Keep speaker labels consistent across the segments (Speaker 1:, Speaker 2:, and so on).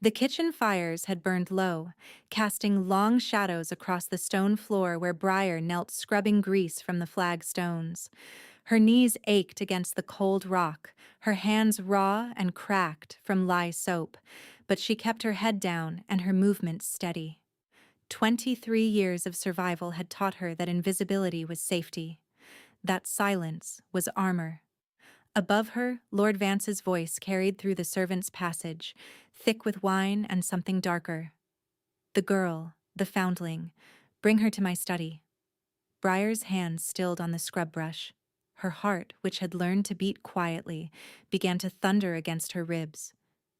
Speaker 1: The kitchen fires had burned low, casting long shadows across the stone floor where Briar knelt scrubbing grease from the flagstones. Her knees ached against the cold rock, her hands raw and cracked from lye soap, but she kept her head down and her movements steady. 23 years of survival had taught her that invisibility was safety, that silence was armor. Above her, Lord Vance's voice carried through the servants' passage, thick with wine and something darker. The girl, the foundling, bring her to my study. Briar's hands stilled on the scrub brush. Her heart, which had learned to beat quietly, began to thunder against her ribs.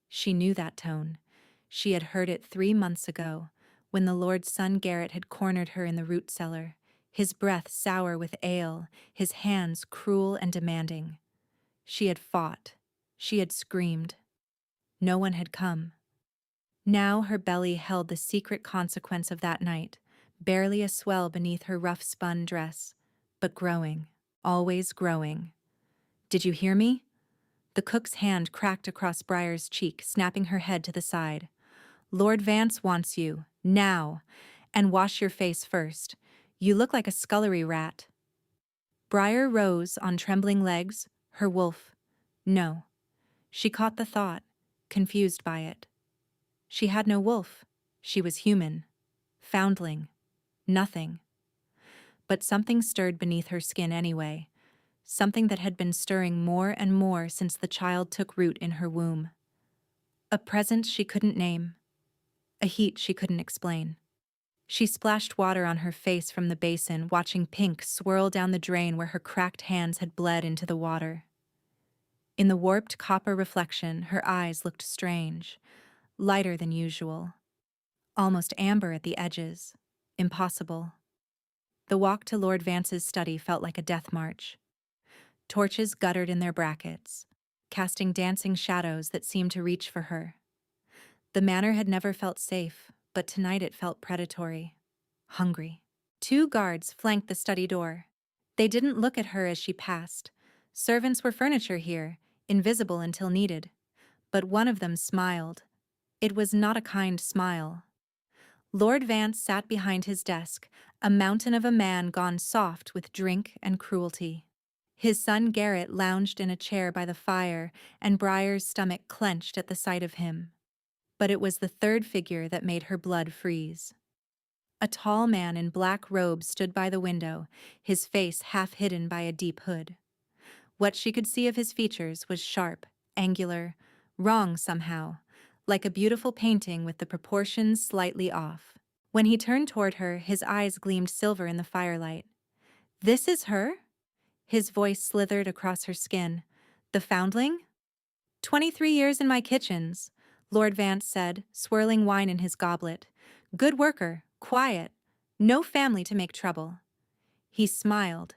Speaker 1: She knew that tone. She had heard it 3 months ago, when the Lord's son Garrett had cornered her in the root cellar, his breath sour with ale, his hands cruel and demanding. She had fought. She had screamed. No one had come. Now her belly held the secret consequence of that night, barely a swell beneath her rough-spun dress, but growing, always growing. Did you hear me? The cook's hand cracked across Briar's cheek, snapping her head to the side. Lord Vance wants you, now, and wash your face first. You look like a scullery rat. Briar rose on trembling legs, her wolf. No. She caught the thought, confused by it. She had no wolf. She was human. Foundling. Nothing. But something stirred beneath her skin anyway. Something that had been stirring more and more since the child took root in her womb. A presence she couldn't name. A heat she couldn't explain. She splashed water on her face from the basin, watching pink swirl down the drain where her cracked hands had bled into the water. In the warped copper reflection, her eyes looked strange, lighter than usual. Almost amber at the edges. Impossible. The walk to Lord Vance's study felt like a death march. Torches guttered in their brackets, casting dancing shadows that seemed to reach for her. The manor had never felt safe, but tonight it felt predatory. Hungry. 2 guards flanked the study door. They didn't look at her as she passed. Servants were furniture here, invisible until needed. But one of them smiled. It was not a kind smile. Lord Vance sat behind his desk, a mountain of a man gone soft with drink and cruelty. His son Garrett lounged in a chair by the fire, and Briar's stomach clenched at the sight of him. But it was the third figure that made her blood freeze. A tall man in black robes stood by the window, his face half hidden by a deep hood. What she could see of his features was sharp, angular, wrong somehow, like a beautiful painting with the proportions slightly off. When he turned toward her, his eyes gleamed silver in the firelight. "This is her?" His voice slithered across her skin. "The foundling?" 23 years in my kitchens," Lord Vance said, swirling wine in his goblet. "Good worker, quiet, no family to make trouble." He smiled,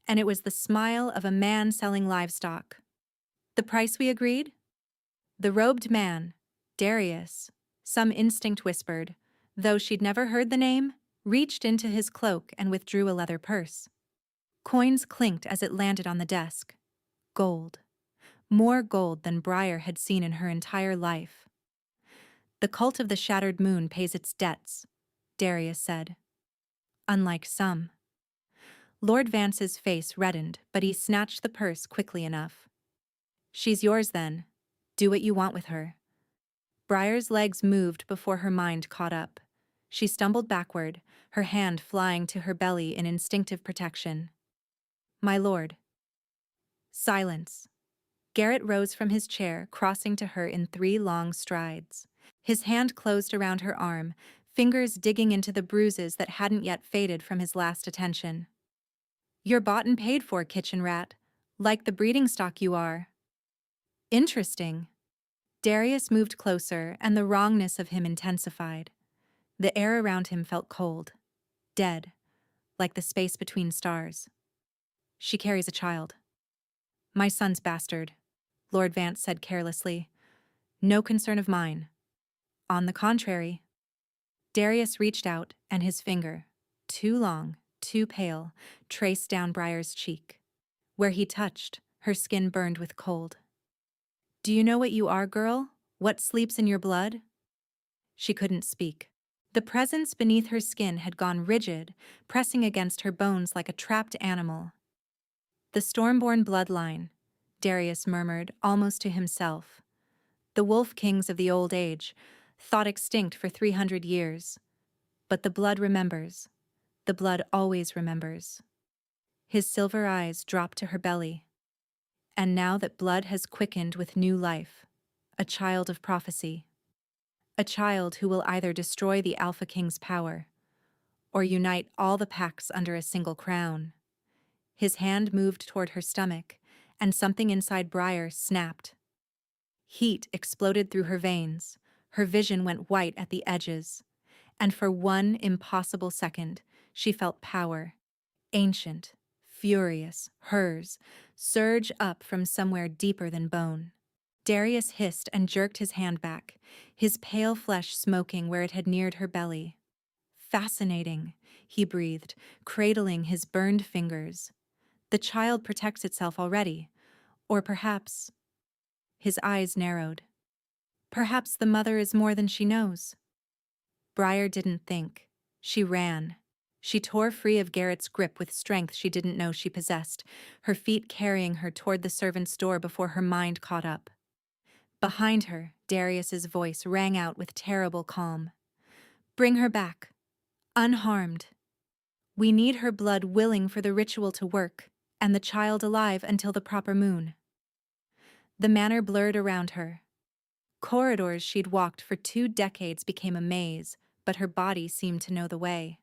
Speaker 1: and it was the smile of a man selling livestock. "The price we agreed?" The robed man, Darius, some instinct whispered, though she'd never heard the name, reached into his cloak and withdrew a leather purse. Coins clinked as it landed on the desk. Gold. More gold than Briar had seen in her entire life. "The cult of the shattered moon pays its debts," Darius said. "Unlike some." Lord Vance's face reddened, but he snatched the purse quickly enough. "She's yours then. Do what you want with her." Briar's legs moved before her mind caught up. She stumbled backward, her hand flying to her belly in instinctive protection. "My lord." Silence. Garrett rose from his chair, crossing to her in 3 long strides. His hand closed around her arm, fingers digging into the bruises that hadn't yet faded from his last attention. "You're bought and paid for, kitchen rat, like the breeding stock you are." "Interesting." Darius moved closer, and the wrongness of him intensified. The air around him felt cold, dead, like the space between stars. "She carries a child." "My son's bastard," Lord Vance said carelessly. "No concern of mine." "On the contrary." Darius reached out, and his finger, too long, too pale, traced down Briar's cheek. Where he touched, her skin burned with cold. "Do you know what you are, girl? What sleeps in your blood?" She couldn't speak. The presence beneath her skin had gone rigid, pressing against her bones like a trapped animal. The Stormborn bloodline, Darius murmured, almost to himself. The wolf kings of the old age, thought extinct for 300 years. But the blood remembers. The blood always remembers. His silver eyes dropped to her belly. And now that blood has quickened with new life, a child of prophecy. A child who will either destroy the Alpha King's power or unite all the packs under a single crown. His hand moved toward her stomach, and something inside Briar snapped. Heat exploded through her veins, her vision went white at the edges, and for one impossible second, she felt power, ancient, furious, hers, surge up from somewhere deeper than bone. Darius hissed and jerked his hand back, his pale flesh smoking where it had neared her belly. Fascinating, he breathed, cradling his burned fingers. The child protects itself already. Or perhaps... His eyes narrowed. Perhaps the mother is more than she knows. Briar didn't think. She ran. She tore free of Garrett's grip with strength she didn't know she possessed, her feet carrying her toward the servant's door before her mind caught up. Behind her, Darius's voice rang out with terrible calm. Bring her back. Unharmed. We need her blood willing for the ritual to work, and the child alive until the proper moon. The manor blurred around her. Corridors she'd walked for 2 decades became a maze, but her body seemed to know the way.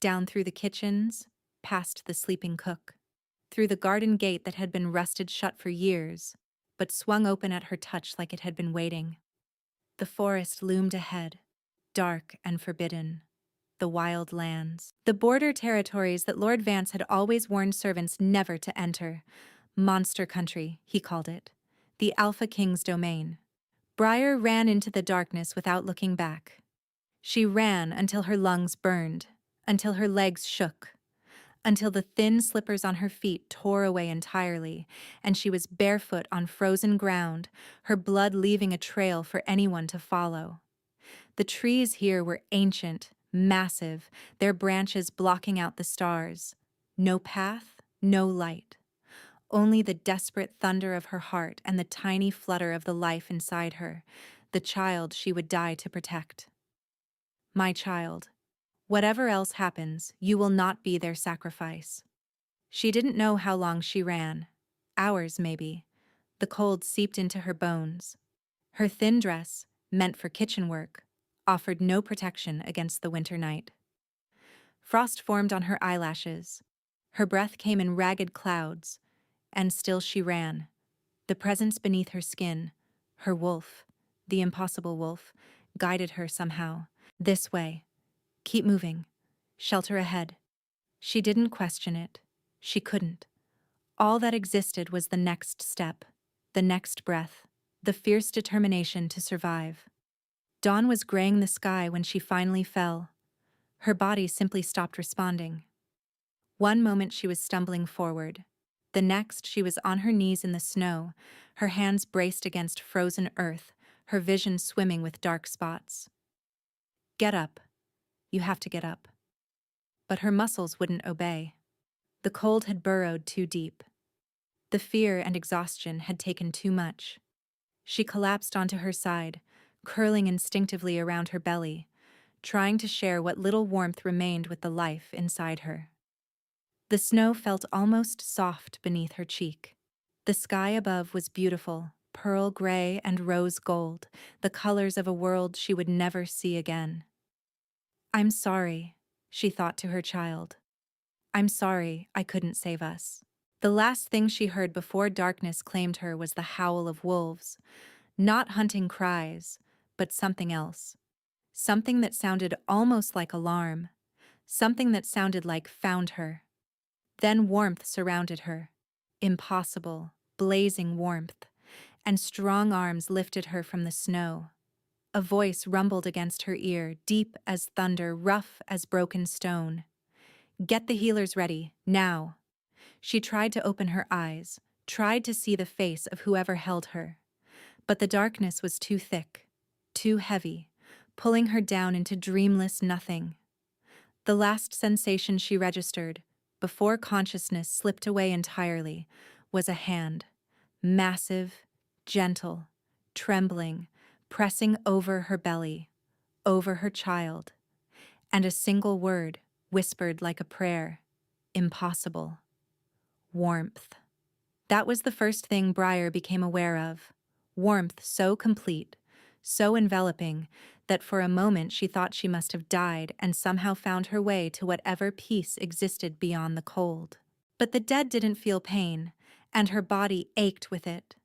Speaker 1: Down through the kitchens, past the sleeping cook. Through the garden gate that had been rusted shut for years, but swung open at her touch like it had been waiting. The forest loomed ahead, dark and forbidden. The wild lands. The border territories that Lord Vance had always warned servants never to enter. Monster country, he called it. The Alpha King's domain. Briar ran into the darkness without looking back. She ran until her lungs burned, until her legs shook, until the thin slippers on her feet tore away entirely, and she was barefoot on frozen ground, her blood leaving a trail for anyone to follow. The trees here were ancient, massive, their branches blocking out the stars. No path, no light. Only the desperate thunder of her heart and the tiny flutter of the life inside her, the child she would die to protect. My child. Whatever else happens, you will not be their sacrifice. She didn't know how long she ran. Hours, maybe. The cold seeped into her bones. Her thin dress, meant for kitchen work, offered no protection against the winter night. Frost formed on her eyelashes. Her breath came in ragged clouds, and still she ran. The presence beneath her skin, her wolf, the impossible wolf, guided her somehow. This way. Keep moving. Shelter ahead. She didn't question it. She couldn't. All that existed was the next step, the next breath, the fierce determination to survive. Dawn was graying the sky when she finally fell. Her body simply stopped responding. One moment she was stumbling forward. The next she was on her knees in the snow, her hands braced against frozen earth, her vision swimming with dark spots. Get up. You have to get up. But her muscles wouldn't obey. The cold had burrowed too deep. The fear and exhaustion had taken too much. She collapsed onto her side, curling instinctively around her belly, trying to share what little warmth remained with the life inside her. The snow felt almost soft beneath her cheek. The sky above was beautiful, pearl gray and rose gold, the colors of a world she would never see again. I'm sorry, she thought to her child. I'm sorry I couldn't save us. The last thing she heard before darkness claimed her was the howl of wolves. Not hunting cries, but something else. Something that sounded almost like alarm. Something that sounded like found her. Then warmth surrounded her. Impossible, blazing warmth. And strong arms lifted her from the snow. A voice rumbled against her ear, deep as thunder, rough as broken stone. Get the healers ready, now. She tried to open her eyes, tried to see the face of whoever held her. But the darkness was too thick, too heavy, pulling her down into dreamless nothing. The last sensation she registered, before consciousness slipped away entirely, was a hand, massive, gentle, trembling, pressing over her belly, over her child, and a single word, whispered like a prayer: impossible. Warmth. That was the first thing Briar became aware of. Warmth so complete, so enveloping, that for a moment she thought she must have died and somehow found her way to whatever peace existed beyond the cold. But the dead didn't feel pain, and her body ached with it.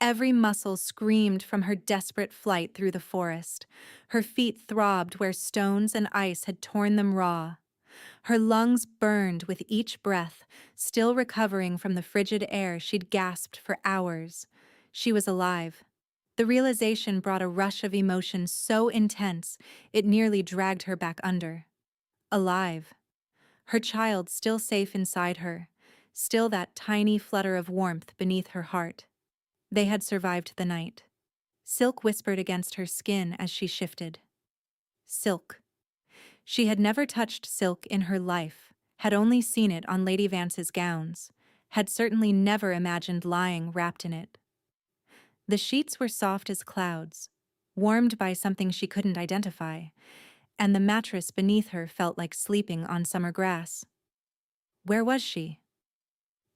Speaker 1: Every muscle screamed from her desperate flight through the forest. Her feet throbbed where stones and ice had torn them raw. Her lungs burned with each breath, still recovering from the frigid air she'd gasped for hours. She was alive. The realization brought a rush of emotion so intense it nearly dragged her back under. Alive. Her child still safe inside her, still that tiny flutter of warmth beneath her heart. They had survived the night. Silk whispered against her skin as she shifted. Silk. She had never touched silk in her life, had only seen it on Lady Vance's gowns, had certainly never imagined lying wrapped in it. The sheets were soft as clouds, warmed by something she couldn't identify, and the mattress beneath her felt like sleeping on summer grass. Where was she?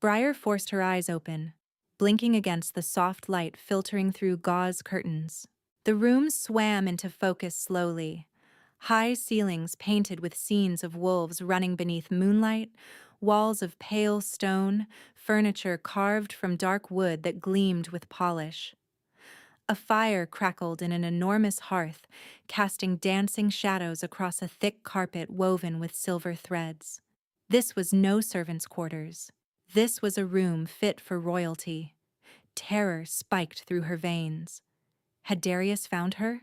Speaker 1: Briar forced her eyes open, blinking against the soft light filtering through gauze curtains. The room swam into focus slowly. High ceilings painted with scenes of wolves running beneath moonlight, walls of pale stone, furniture carved from dark wood that gleamed with polish. A fire crackled in an enormous hearth, casting dancing shadows across a thick carpet woven with silver threads. This was no servant's quarters. This was a room fit for royalty. Terror spiked through her veins. Had Darius found her?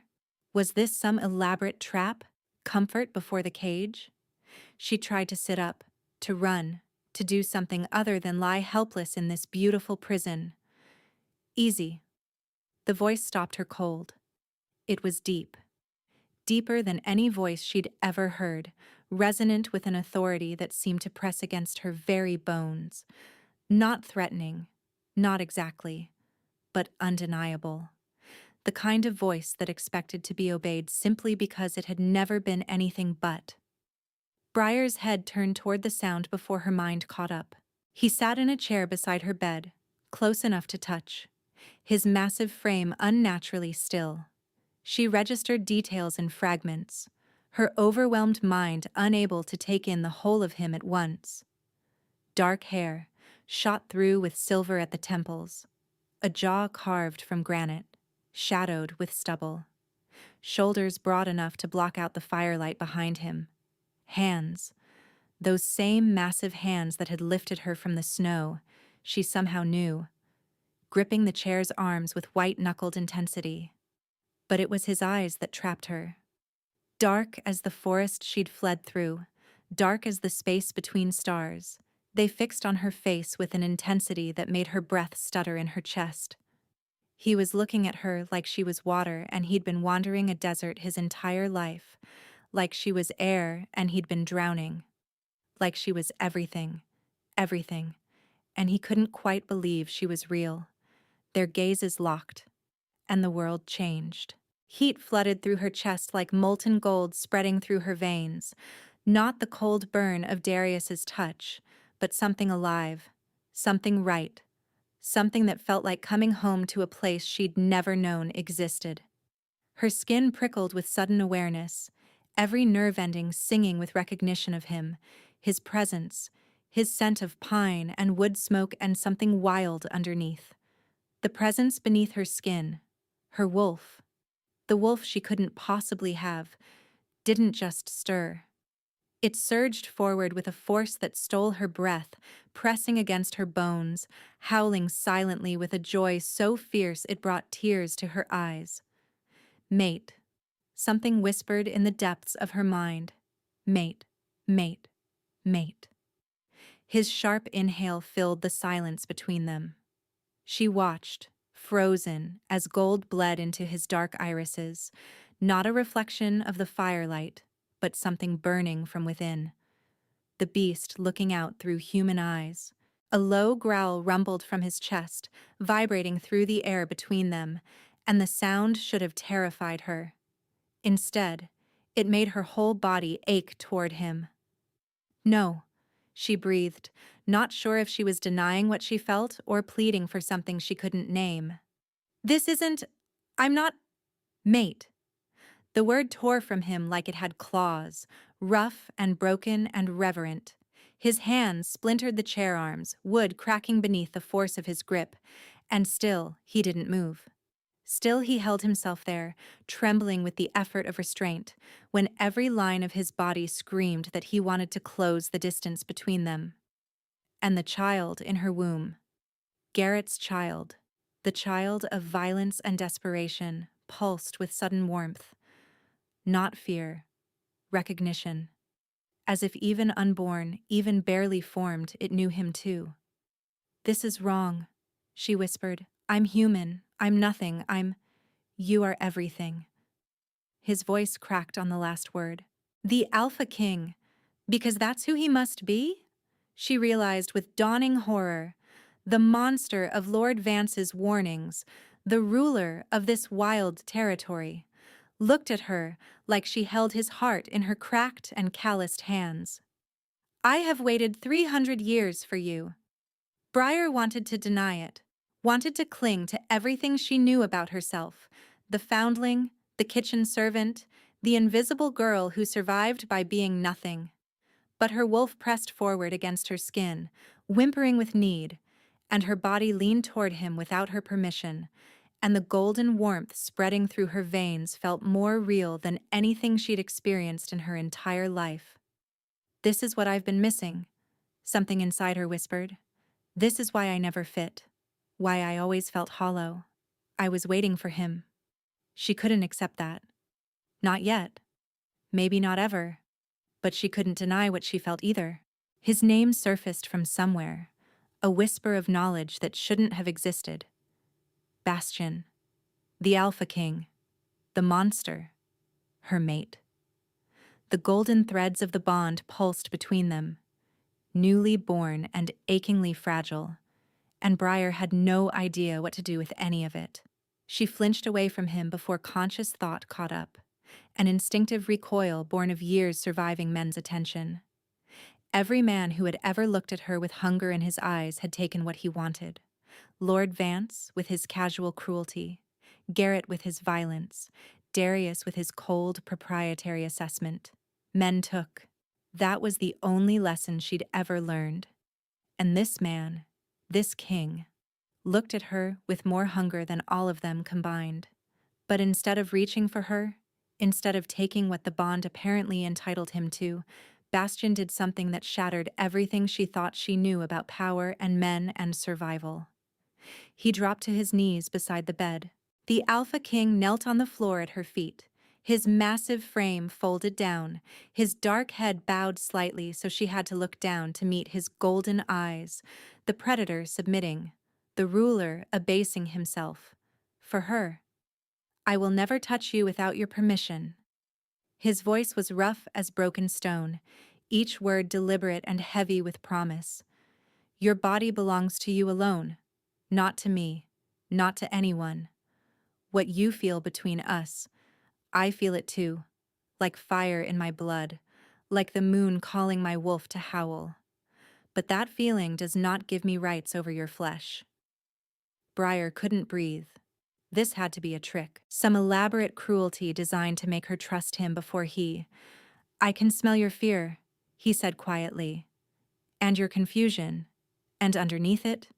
Speaker 1: Was this some elaborate trap? Comfort before the cage? She tried to sit up, to run, to do something other than lie helpless in this beautiful prison. Easy. The voice stopped her cold. It was deep. Deeper than any voice she'd ever heard, resonant with an authority that seemed to press against her very bones. Not threatening, not exactly, but undeniable. The kind of voice that expected to be obeyed simply because it had never been anything but. Briar's head turned toward the sound before her mind caught up. He sat in a chair beside her bed, close enough to touch, his massive frame unnaturally still. She registered details in fragments, her overwhelmed mind unable to take in the whole of him at once. Dark hair, shot through with silver at the temples, a jaw carved from granite, shadowed with stubble, shoulders broad enough to block out the firelight behind him. Hands, those same massive hands that had lifted her from the snow, she somehow knew, gripping the chair's arms with white-knuckled intensity. But it was his eyes that trapped her. Dark as the forest she'd fled through, dark as the space between stars, they fixed on her face with an intensity that made her breath stutter in her chest. He was looking at her like she was water and he'd been wandering a desert his entire life, like she was air and he'd been drowning, like she was everything, everything, and he couldn't quite believe she was real. Their gazes locked, and the world changed. Heat flooded through her chest like molten gold spreading through her veins, not the cold burn of Darius's touch, but something alive, something right, something that felt like coming home to a place she'd never known existed. Her skin prickled with sudden awareness, every nerve ending singing with recognition of him, his presence, his scent of pine and wood smoke and something wild underneath. The presence beneath her skin, her wolf, the wolf she couldn't possibly have, didn't just stir. It surged forward with a force that stole her breath, pressing against her bones, howling silently with a joy so fierce it brought tears to her eyes. Mate. Something whispered in the depths of her mind. Mate, mate, mate. His sharp inhale filled the silence between them. She watched, frozen, as gold bled into his dark irises, not a reflection of the firelight, but something burning from within. The beast looking out through human eyes. A low growl rumbled from his chest, vibrating through the air between them, and the sound should have terrified her. Instead, it made her whole body ache toward him. "No," she breathed, not sure if she was denying what she felt or pleading for something she couldn't name. "This isn't... I'm not... mate." The word tore from him like it had claws, rough and broken and reverent. His hands splintered the chair arms, wood cracking beneath the force of his grip, and still he didn't move. Still he held himself there, trembling with the effort of restraint, when every line of his body screamed that he wanted to close the distance between them. And the child in her womb, Garrett's child, the child of violence and desperation, pulsed with sudden warmth. Not fear, recognition. As if even unborn, even barely formed, it knew him too. "This is wrong," she whispered. "I'm human. I'm nothing. You are everything." His voice cracked on the last word. "The Alpha King, because that's who he must be?" She realized with dawning horror. The monster of Lord Vance's warnings, the ruler of this wild territory, looked at her like she held his heart in her cracked and calloused hands. "I have waited 300 years for you." Briar wanted to deny it, wanted to cling to everything she knew about herself, the foundling, the kitchen servant, the invisible girl who survived by being nothing. But her wolf pressed forward against her skin, whimpering with need, and her body leaned toward him without her permission, and the golden warmth spreading through her veins felt more real than anything she'd experienced in her entire life. "This is what I've been missing," something inside her whispered. "This is why I never fit, why I always felt hollow. I was waiting for him." She couldn't accept that. Not yet. Maybe not ever. But she couldn't deny what she felt either. His name surfaced from somewhere, a whisper of knowledge that shouldn't have existed. Bastion. The Alpha King. The monster. Her mate. The golden threads of the bond pulsed between them, newly born and achingly fragile, and Briar had no idea what to do with any of it. She flinched away from him before conscious thought caught up, an instinctive recoil born of years surviving men's attention. Every man who had ever looked at her with hunger in his eyes had taken what he wanted. Lord Vance with his casual cruelty, Garrett with his violence, Darius with his cold, proprietary assessment. Men took. That was the only lesson she'd ever learned. And this man, this king, looked at her with more hunger than all of them combined. But instead of reaching for her, instead of taking what the bond apparently entitled him to, Bastion did something that shattered everything she thought she knew about power and men and survival. He dropped to his knees beside the bed. The Alpha King knelt on the floor at her feet, his massive frame folded down, his dark head bowed slightly so she had to look down to meet his golden eyes, the predator submitting, the ruler abasing himself. For her. "I will never touch you without your permission." His voice was rough as broken stone, each word deliberate and heavy with promise. "Your body belongs to you alone, not to me, not to anyone. What you feel between us, I feel it too, like fire in my blood, like the moon calling my wolf to howl. But that feeling does not give me rights over your flesh." Briar couldn't breathe. This had to be a trick, some elaborate cruelty designed to make her trust him before he... "I can smell your fear," he said quietly, "and your confusion, and underneath it..."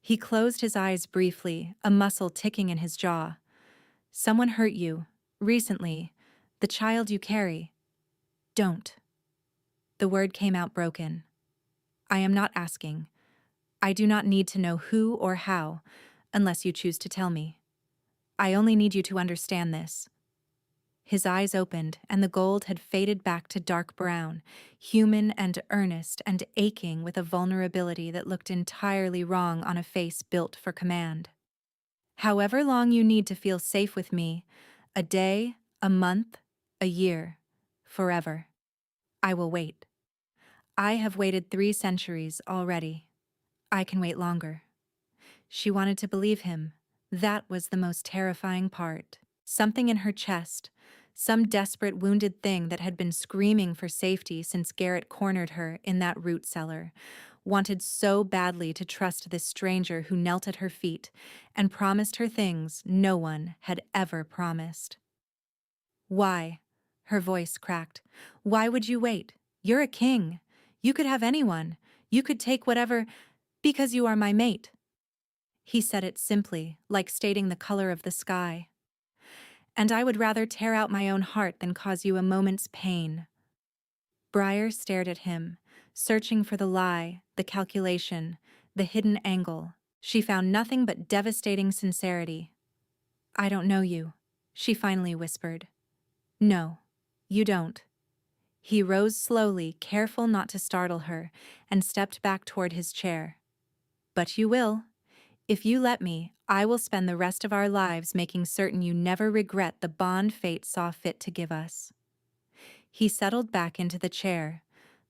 Speaker 1: He closed his eyes briefly, a muscle ticking in his jaw. "Someone hurt you, recently, the child you carry. Don't." The word came out broken. "I am not asking. I do not need to know who or how, unless you choose to tell me. I only need you to understand this." His eyes opened, and the gold had faded back to dark brown, human and earnest and aching with a vulnerability that looked entirely wrong on a face built for command. "However long you need to feel safe with me, A day, a month, a year, forever. I will wait. I have waited 3 centuries already. I can wait longer. She wanted to believe him. That was the most terrifying part. Something in her chest, some desperate wounded thing that had been screaming for safety since Garrett cornered her in that root cellar, wanted so badly to trust this stranger who knelt at her feet and promised her things no one had ever promised. Why? Her voice cracked. Why would you wait? You're a king. You could have anyone. You could take whatever, because you are my mate. He said it simply, like stating the color of the sky. And I would rather tear out my own heart than cause you a moment's pain. Briar stared at him, searching for the lie, the calculation, the hidden angle. She found nothing but devastating sincerity. I don't know you, she finally whispered. No, you don't. He rose slowly, careful not to startle her, and stepped back toward his chair. But you will. If you let me, I will spend the rest of our lives making certain you never regret the bond fate saw fit to give us. He settled back into the chair,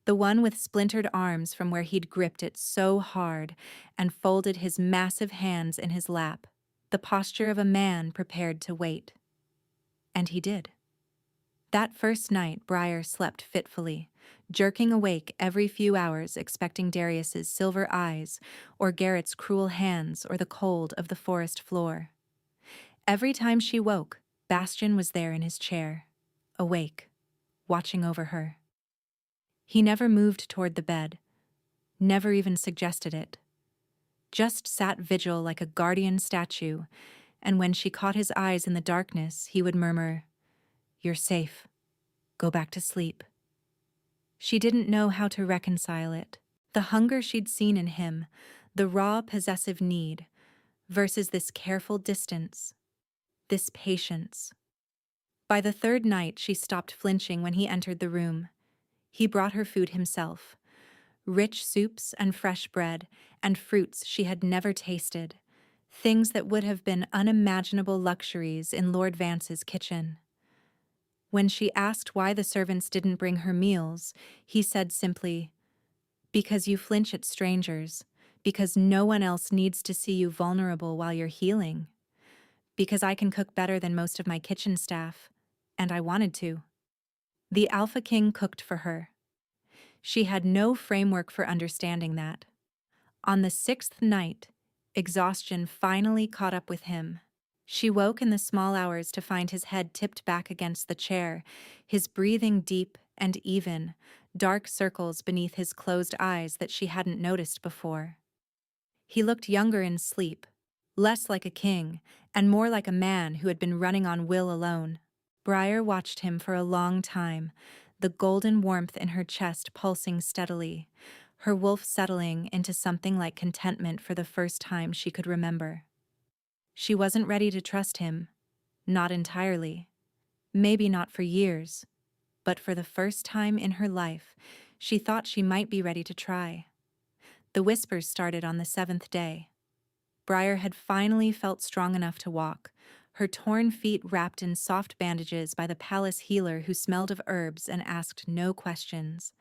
Speaker 1: the one with splintered arms from where he'd gripped it so hard, and folded his massive hands in his lap, the posture of a man prepared to wait. And he did. That first night, Briar slept fitfully, jerking awake every few hours expecting Darius's silver eyes, or Garrett's cruel hands, or the cold of the forest floor. Every time she woke, Bastian was there in his chair, awake, watching over her. He never moved toward the bed, never even suggested it. Just sat vigil like a guardian statue, and when she caught his eyes in the darkness, he would murmur, "You're safe. Go back to sleep." She didn't know how to reconcile it. The hunger she'd seen in him, the raw possessive need, versus this careful distance, this patience. By the third night, she stopped flinching when he entered the room. He brought her food himself. Rich soups and fresh bread, and fruits she had never tasted. Things that would have been unimaginable luxuries in Lord Vance's kitchen. When she asked why the servants didn't bring her meals, he said simply, "Because you flinch at strangers, because no one else needs to see you vulnerable while you're healing, because I can cook better than most of my kitchen staff, and I wanted to." The Alpha King cooked for her. She had no framework for understanding that. On the 6th night, exhaustion finally caught up with him. She woke in the small hours to find his head tipped back against the chair, his breathing deep and even, dark circles beneath his closed eyes that she hadn't noticed before. He looked younger in sleep, less like a king, and more like a man who had been running on will alone. Briar watched him for a long time, the golden warmth in her chest pulsing steadily, her wolf settling into something like contentment for the first time she could remember. She wasn't ready to trust him, not entirely. Maybe not for years, but for the first time in her life, she thought she might be ready to try. The whispers started on the 7th day. Briar had finally felt strong enough to walk, her torn feet wrapped in soft bandages by the palace healer who smelled of herbs and asked no questions.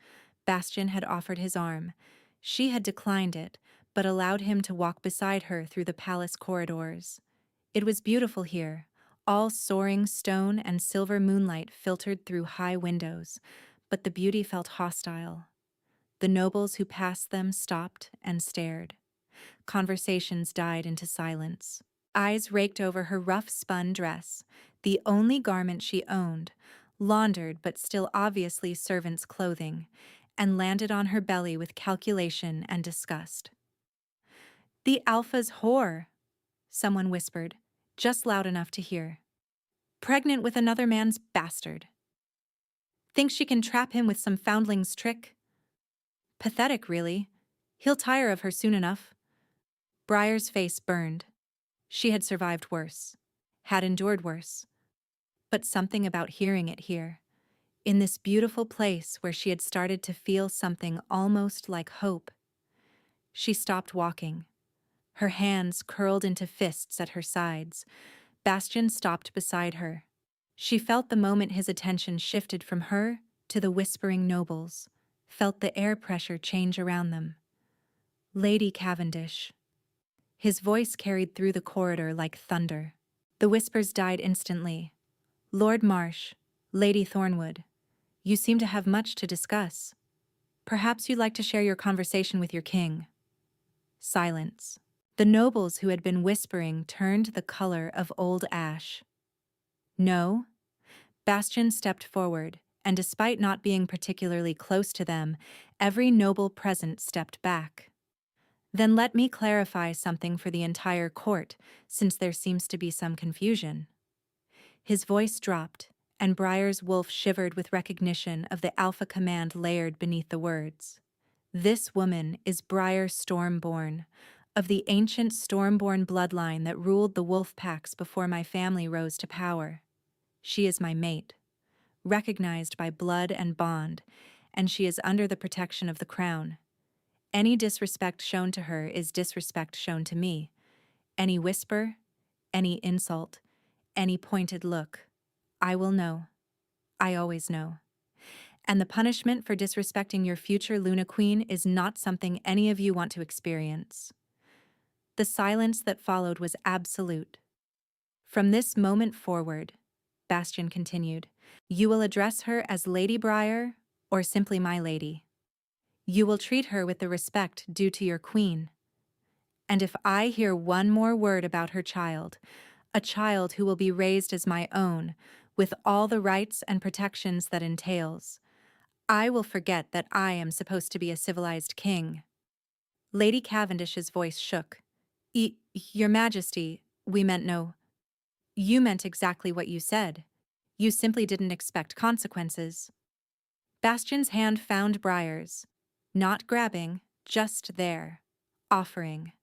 Speaker 1: Bastian had offered his arm. She had declined it, but allowed him to walk beside her through the palace corridors. It was beautiful here, all soaring stone and silver moonlight filtered through high windows, but the beauty felt hostile. The nobles who passed them stopped and stared. Conversations died into silence. Eyes raked over her rough-spun dress, the only garment she owned, laundered but still obviously servant's clothing, and landed on her belly with calculation and disgust. "The Alpha's whore," someone whispered, just loud enough to hear. "Pregnant with another man's bastard. Thinks she can trap him with some foundling's trick? Pathetic, really. He'll tire of her soon enough." Briar's face burned. She had survived worse, had endured worse. But something about hearing it here, in this beautiful place where she had started to feel something almost like hope. She stopped walking. Her hands curled into fists at her sides. Bastian stopped beside her. She felt the moment his attention shifted from her to the whispering nobles, felt the air pressure change around them. Lady Cavendish. His voice carried through the corridor like thunder. The whispers died instantly. Lord Marsh, Lady Thornwood, you seem to have much to discuss. Perhaps you'd like to share your conversation with your king. Silence. The nobles who had been whispering turned the color of old ash. No? Bastian stepped forward, and despite not being particularly close to them, every noble present stepped back. Then let me clarify something for the entire court, since there seems to be some confusion. His voice dropped, and Briar's wolf shivered with recognition of the alpha command layered beneath the words. This woman is Briar Stormborn, of the ancient Stormborn bloodline that ruled the wolf packs before my family rose to power. She is my mate, recognized by blood and bond, and she is under the protection of the crown. Any disrespect shown to her is disrespect shown to me. Any whisper, any insult, any pointed look, I will know. I always know. And the punishment for disrespecting your future Luna Queen is not something any of you want to experience. The silence that followed was absolute. From this moment forward, Bastian continued, you will address her as Lady Briar or simply my lady. You will treat her with the respect due to your queen. And if I hear one more word about her child, a child who will be raised as my own, with all the rights and protections that entails, I will forget that I am supposed to be a civilized king. Lady Cavendish's voice shook. Your Majesty, we meant no. You meant exactly what you said. You simply didn't expect consequences. Bastian's hand found Briar's, not grabbing, just there, offering.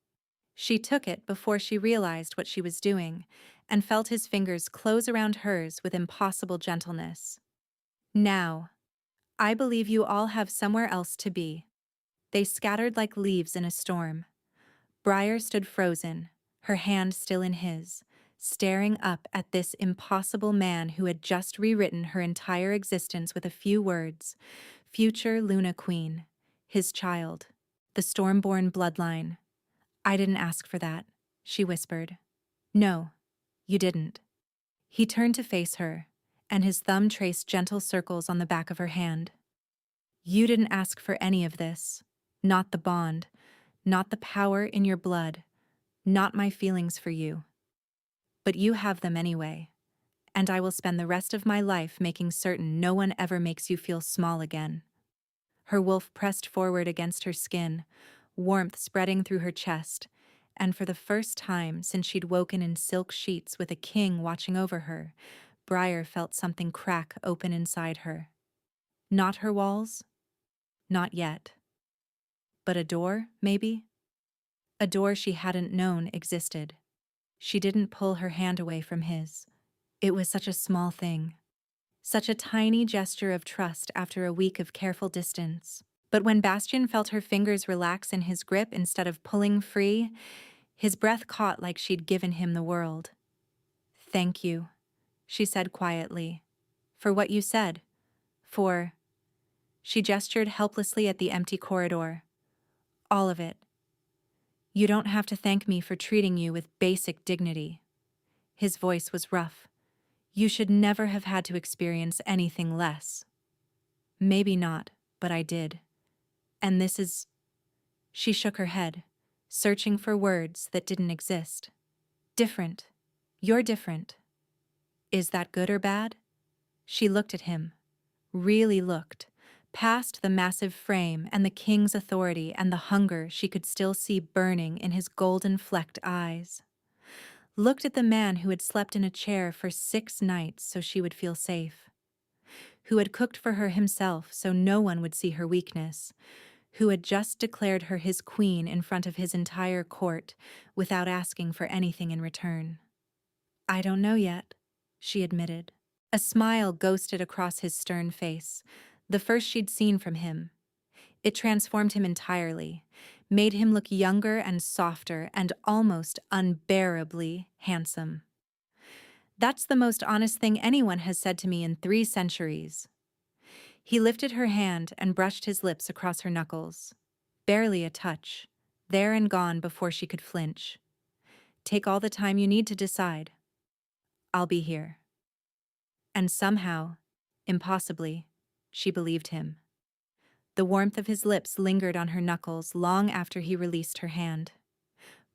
Speaker 1: She took it before she realized what she was doing, and felt his fingers close around hers with impossible gentleness. Now, I believe you all have somewhere else to be. They scattered like leaves in a storm. Briar stood frozen, her hand still in his, staring up at this impossible man who had just rewritten her entire existence with a few words. Future Luna Queen, his child, the Stormborn bloodline. I didn't ask for that, she whispered. No, you didn't. He turned to face her, and his thumb traced gentle circles on the back of her hand. You didn't ask for any of this. Not the bond, not the power in your blood, not my feelings for you. But you have them anyway, and I will spend the rest of my life making certain no one ever makes you feel small again. Her wolf pressed forward against her skin, warmth spreading through her chest, and for the first time since she'd woken in silk sheets with a king watching over her, Briar felt something crack open inside her. Not her walls? Not yet. But a door, maybe? A door she hadn't known existed. She didn't pull her hand away from his. It was such a small thing. Such a tiny gesture of trust after a week of careful distance. But when Bastian felt her fingers relax in his grip instead of pulling free, his breath caught like she'd given him the world. Thank you, she said quietly. For what you said. For... She gestured helplessly at the empty corridor. All of it. You don't have to thank me for treating you with basic dignity. His voice was rough. You should never have had to experience anything less. Maybe not, but I did. And this is... She shook her head, searching for words that didn't exist. Different. You're different. Is that good or bad? She looked at him. Really looked. Past the massive frame and the king's authority and the hunger she could still see burning in his golden-flecked eyes. Looked at the man who had slept in a chair for 6 nights so she would feel safe. Who had cooked for her himself so no one would see her weakness. Who had just declared her his queen in front of his entire court without asking for anything in return. I don't know yet, she admitted. A smile ghosted across his stern face, the first she'd seen from him. It transformed him entirely, made him look younger and softer and almost unbearably handsome. That's the most honest thing anyone has said to me in 3 centuries. He lifted her hand and brushed his lips across her knuckles. Barely a touch. There and gone before she could flinch. Take all the time you need to decide. I'll be here. And somehow, impossibly, she believed him. The warmth of his lips lingered on her knuckles long after he released her hand.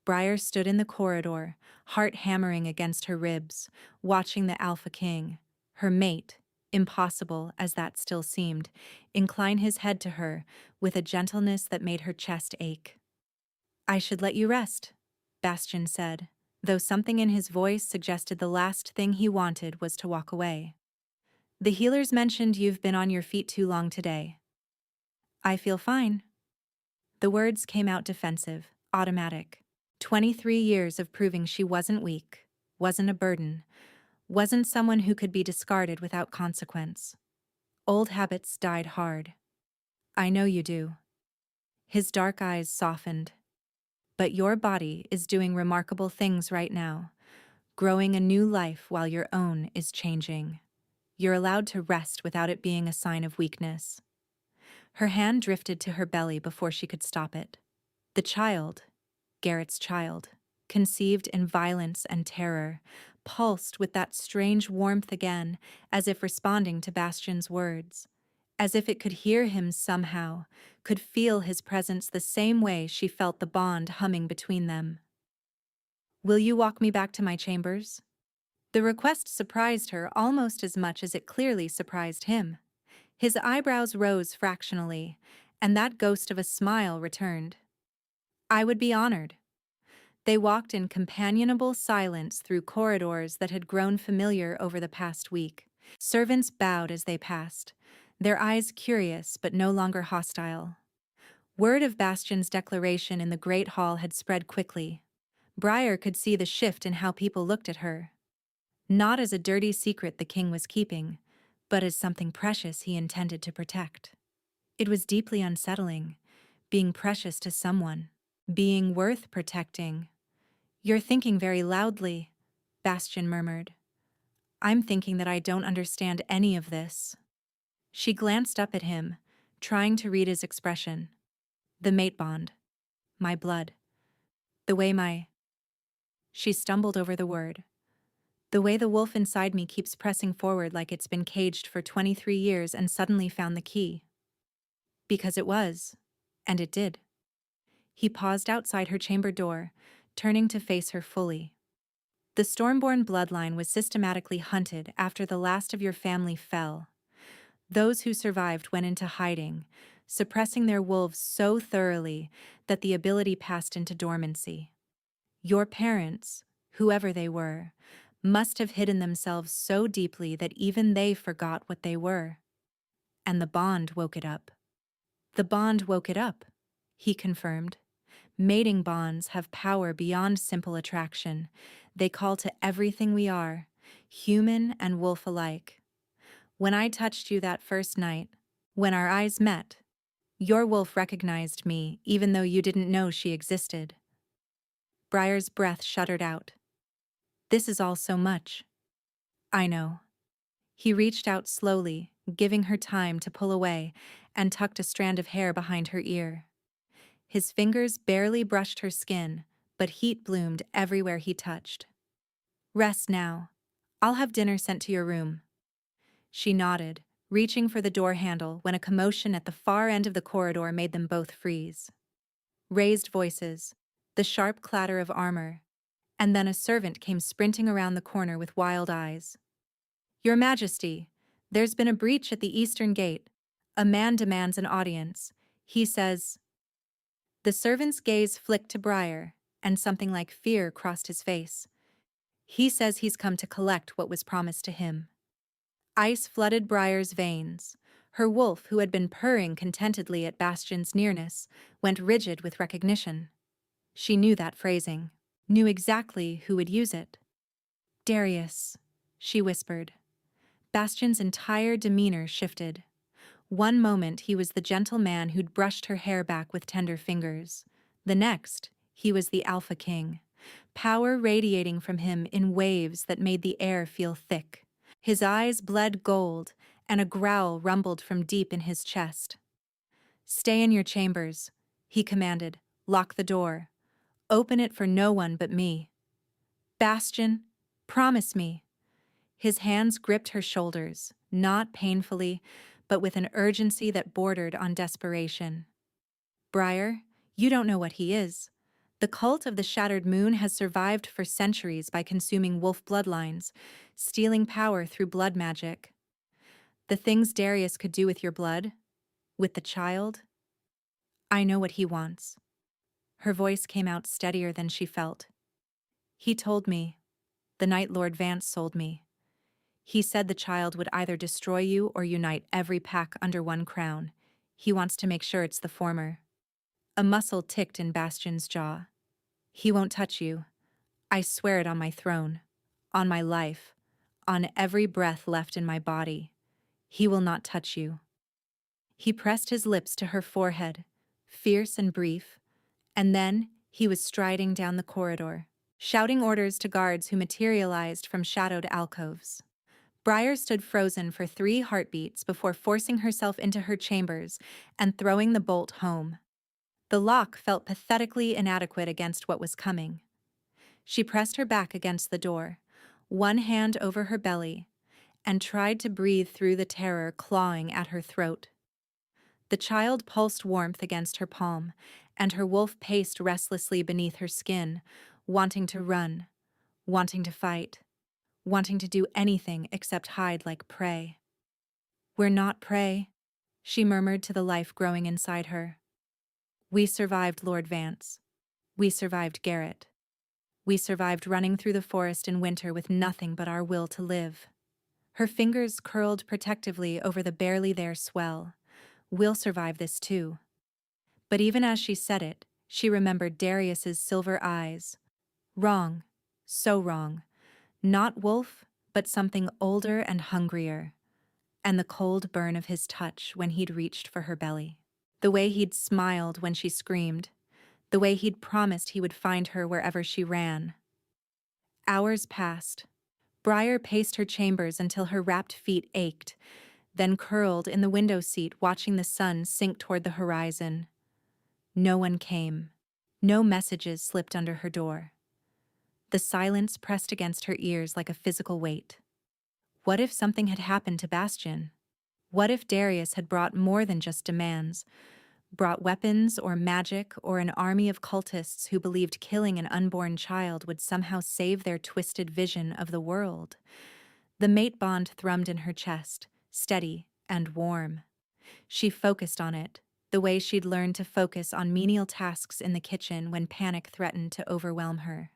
Speaker 1: Briar stood in the corridor, heart hammering against her ribs, watching the Alpha King, her mate, impossible as that still seemed, incline his head to her with a gentleness that made her chest ache. I should let you rest, Bastian said, though something in his voice suggested the last thing he wanted was to walk away. The healers mentioned you've been on your feet too long today. I feel fine. The words came out defensive, automatic. 23 years of proving she wasn't weak, wasn't a burden, wasn't someone who could be discarded without consequence. Old habits died hard. I know you do. His dark eyes softened. But your body is doing remarkable things right now, growing a new life while your own is changing. You're allowed to rest without it being a sign of weakness. Her hand drifted to her belly before she could stop it. The child, Garrett's child, conceived in violence and terror, pulsed with that strange warmth again, as if responding to Bastian's words, as if it could hear him somehow, could feel his presence the same way she felt the bond humming between them. Will you walk me back to my chambers? The request surprised her almost as much as it clearly surprised him. His eyebrows rose fractionally, and that ghost of a smile returned. I would be honored. They walked in companionable silence through corridors that had grown familiar over the past week. Servants bowed as they passed, their eyes curious but no longer hostile. Word of Bastian's declaration in the great hall had spread quickly. Briar could see the shift in how people looked at her. Not as a dirty secret the king was keeping, but as something precious he intended to protect. It was deeply unsettling, being precious to someone, being worth protecting. You're thinking very loudly, Bastian murmured. I'm thinking that I don't understand any of this. She glanced up at him, trying to read his expression. The mate bond. My blood. The way my... She stumbled over the word. The way the wolf inside me keeps pressing forward like it's been caged for 23 years and suddenly found the key. Because it was. And it did. He paused outside her chamber door, turning to face her fully. The Stormborn bloodline was systematically hunted after the last of your family fell. Those who survived went into hiding, suppressing their wolves so thoroughly that the ability passed into dormancy. Your parents, whoever they were, must have hidden themselves so deeply that even they forgot what they were. And the bond woke it up. The bond woke it up, he confirmed. Mating bonds have power beyond simple attraction. They call to everything we are, human and wolf alike. When I touched you that first night, when our eyes met, your wolf recognized me even though you didn't know she existed. Briar's breath shuddered out. This is all so much. I know. He reached out slowly, giving her time to pull away, and tucked a strand of hair behind her ear. His fingers barely brushed her skin, but heat bloomed everywhere he touched. Rest now. I'll have dinner sent to your room. She nodded, reaching for the door handle when a commotion at the far end of the corridor made them both freeze. Raised voices, the sharp clatter of armor, and then a servant came sprinting around the corner with wild eyes. Your Majesty, there's been a breach at the eastern gate. A man demands an audience. He says... The servant's gaze flicked to Briar, and something like fear crossed his face. He says he's come to collect what was promised to him. Ice flooded Briar's veins. Her wolf, who had been purring contentedly at Bastian's nearness, went rigid with recognition. She knew that phrasing, knew exactly who would use it. Darius, she whispered. Bastian's entire demeanor shifted. One moment he was the gentle man who'd brushed her hair back with tender fingers. The next, he was the Alpha King, power radiating from him in waves that made the air feel thick. His eyes bled gold, and a growl rumbled from deep in his chest. "Stay in your chambers," he commanded. "Lock the door. Open it for no one but me. Bastion, promise me." His hands gripped her shoulders, not painfully, but with an urgency that bordered on desperation. "Briar, you don't know what he is. The cult of the Shattered Moon has survived for centuries by consuming wolf bloodlines, stealing power through blood magic. The things Darius could do with your blood, with the child, I know what he wants." Her voice came out steadier than she felt. "He told me, the night Lord Vance sold me. He said the child would either destroy you or unite every pack under one crown. He wants to make sure it's the former." A muscle ticked in Bastion's jaw. "He won't touch you. I swear it on my throne, on my life, on every breath left in my body. He will not touch you." He pressed his lips to her forehead, fierce and brief, and then he was striding down the corridor, shouting orders to guards who materialized from shadowed alcoves. Briar stood frozen for 3 heartbeats before forcing herself into her chambers and throwing the bolt home. The lock felt pathetically inadequate against what was coming. She pressed her back against the door, one hand over her belly, and tried to breathe through the terror clawing at her throat. The child pulsed warmth against her palm, and her wolf paced restlessly beneath her skin, wanting to run, wanting to fight, wanting to do anything except hide like prey. "We're not prey," she murmured to the life growing inside her. "We survived Lord Vance. We survived Garrett. We survived running through the forest in winter with nothing but our will to live." Her fingers curled protectively over the barely there swell. "We'll survive this too." But even as she said it, she remembered Darius's silver eyes. Wrong. So wrong. Not wolf, but something older and hungrier. And the cold burn of his touch when he'd reached for her belly. The way he'd smiled when she screamed. The way he'd promised he would find her wherever she ran. Hours passed. Briar paced her chambers until her wrapped feet ached, then curled in the window seat watching the sun sink toward the horizon. No one came. No messages slipped under her door. The silence pressed against her ears like a physical weight. What if something had happened to Bastion? What if Darius had brought more than just demands, brought weapons or magic or an army of cultists who believed killing an unborn child would somehow save their twisted vision of the world? The mate bond thrummed in her chest, steady and warm. She focused on it, the way she'd learned to focus on menial tasks in the kitchen when panic threatened to overwhelm her.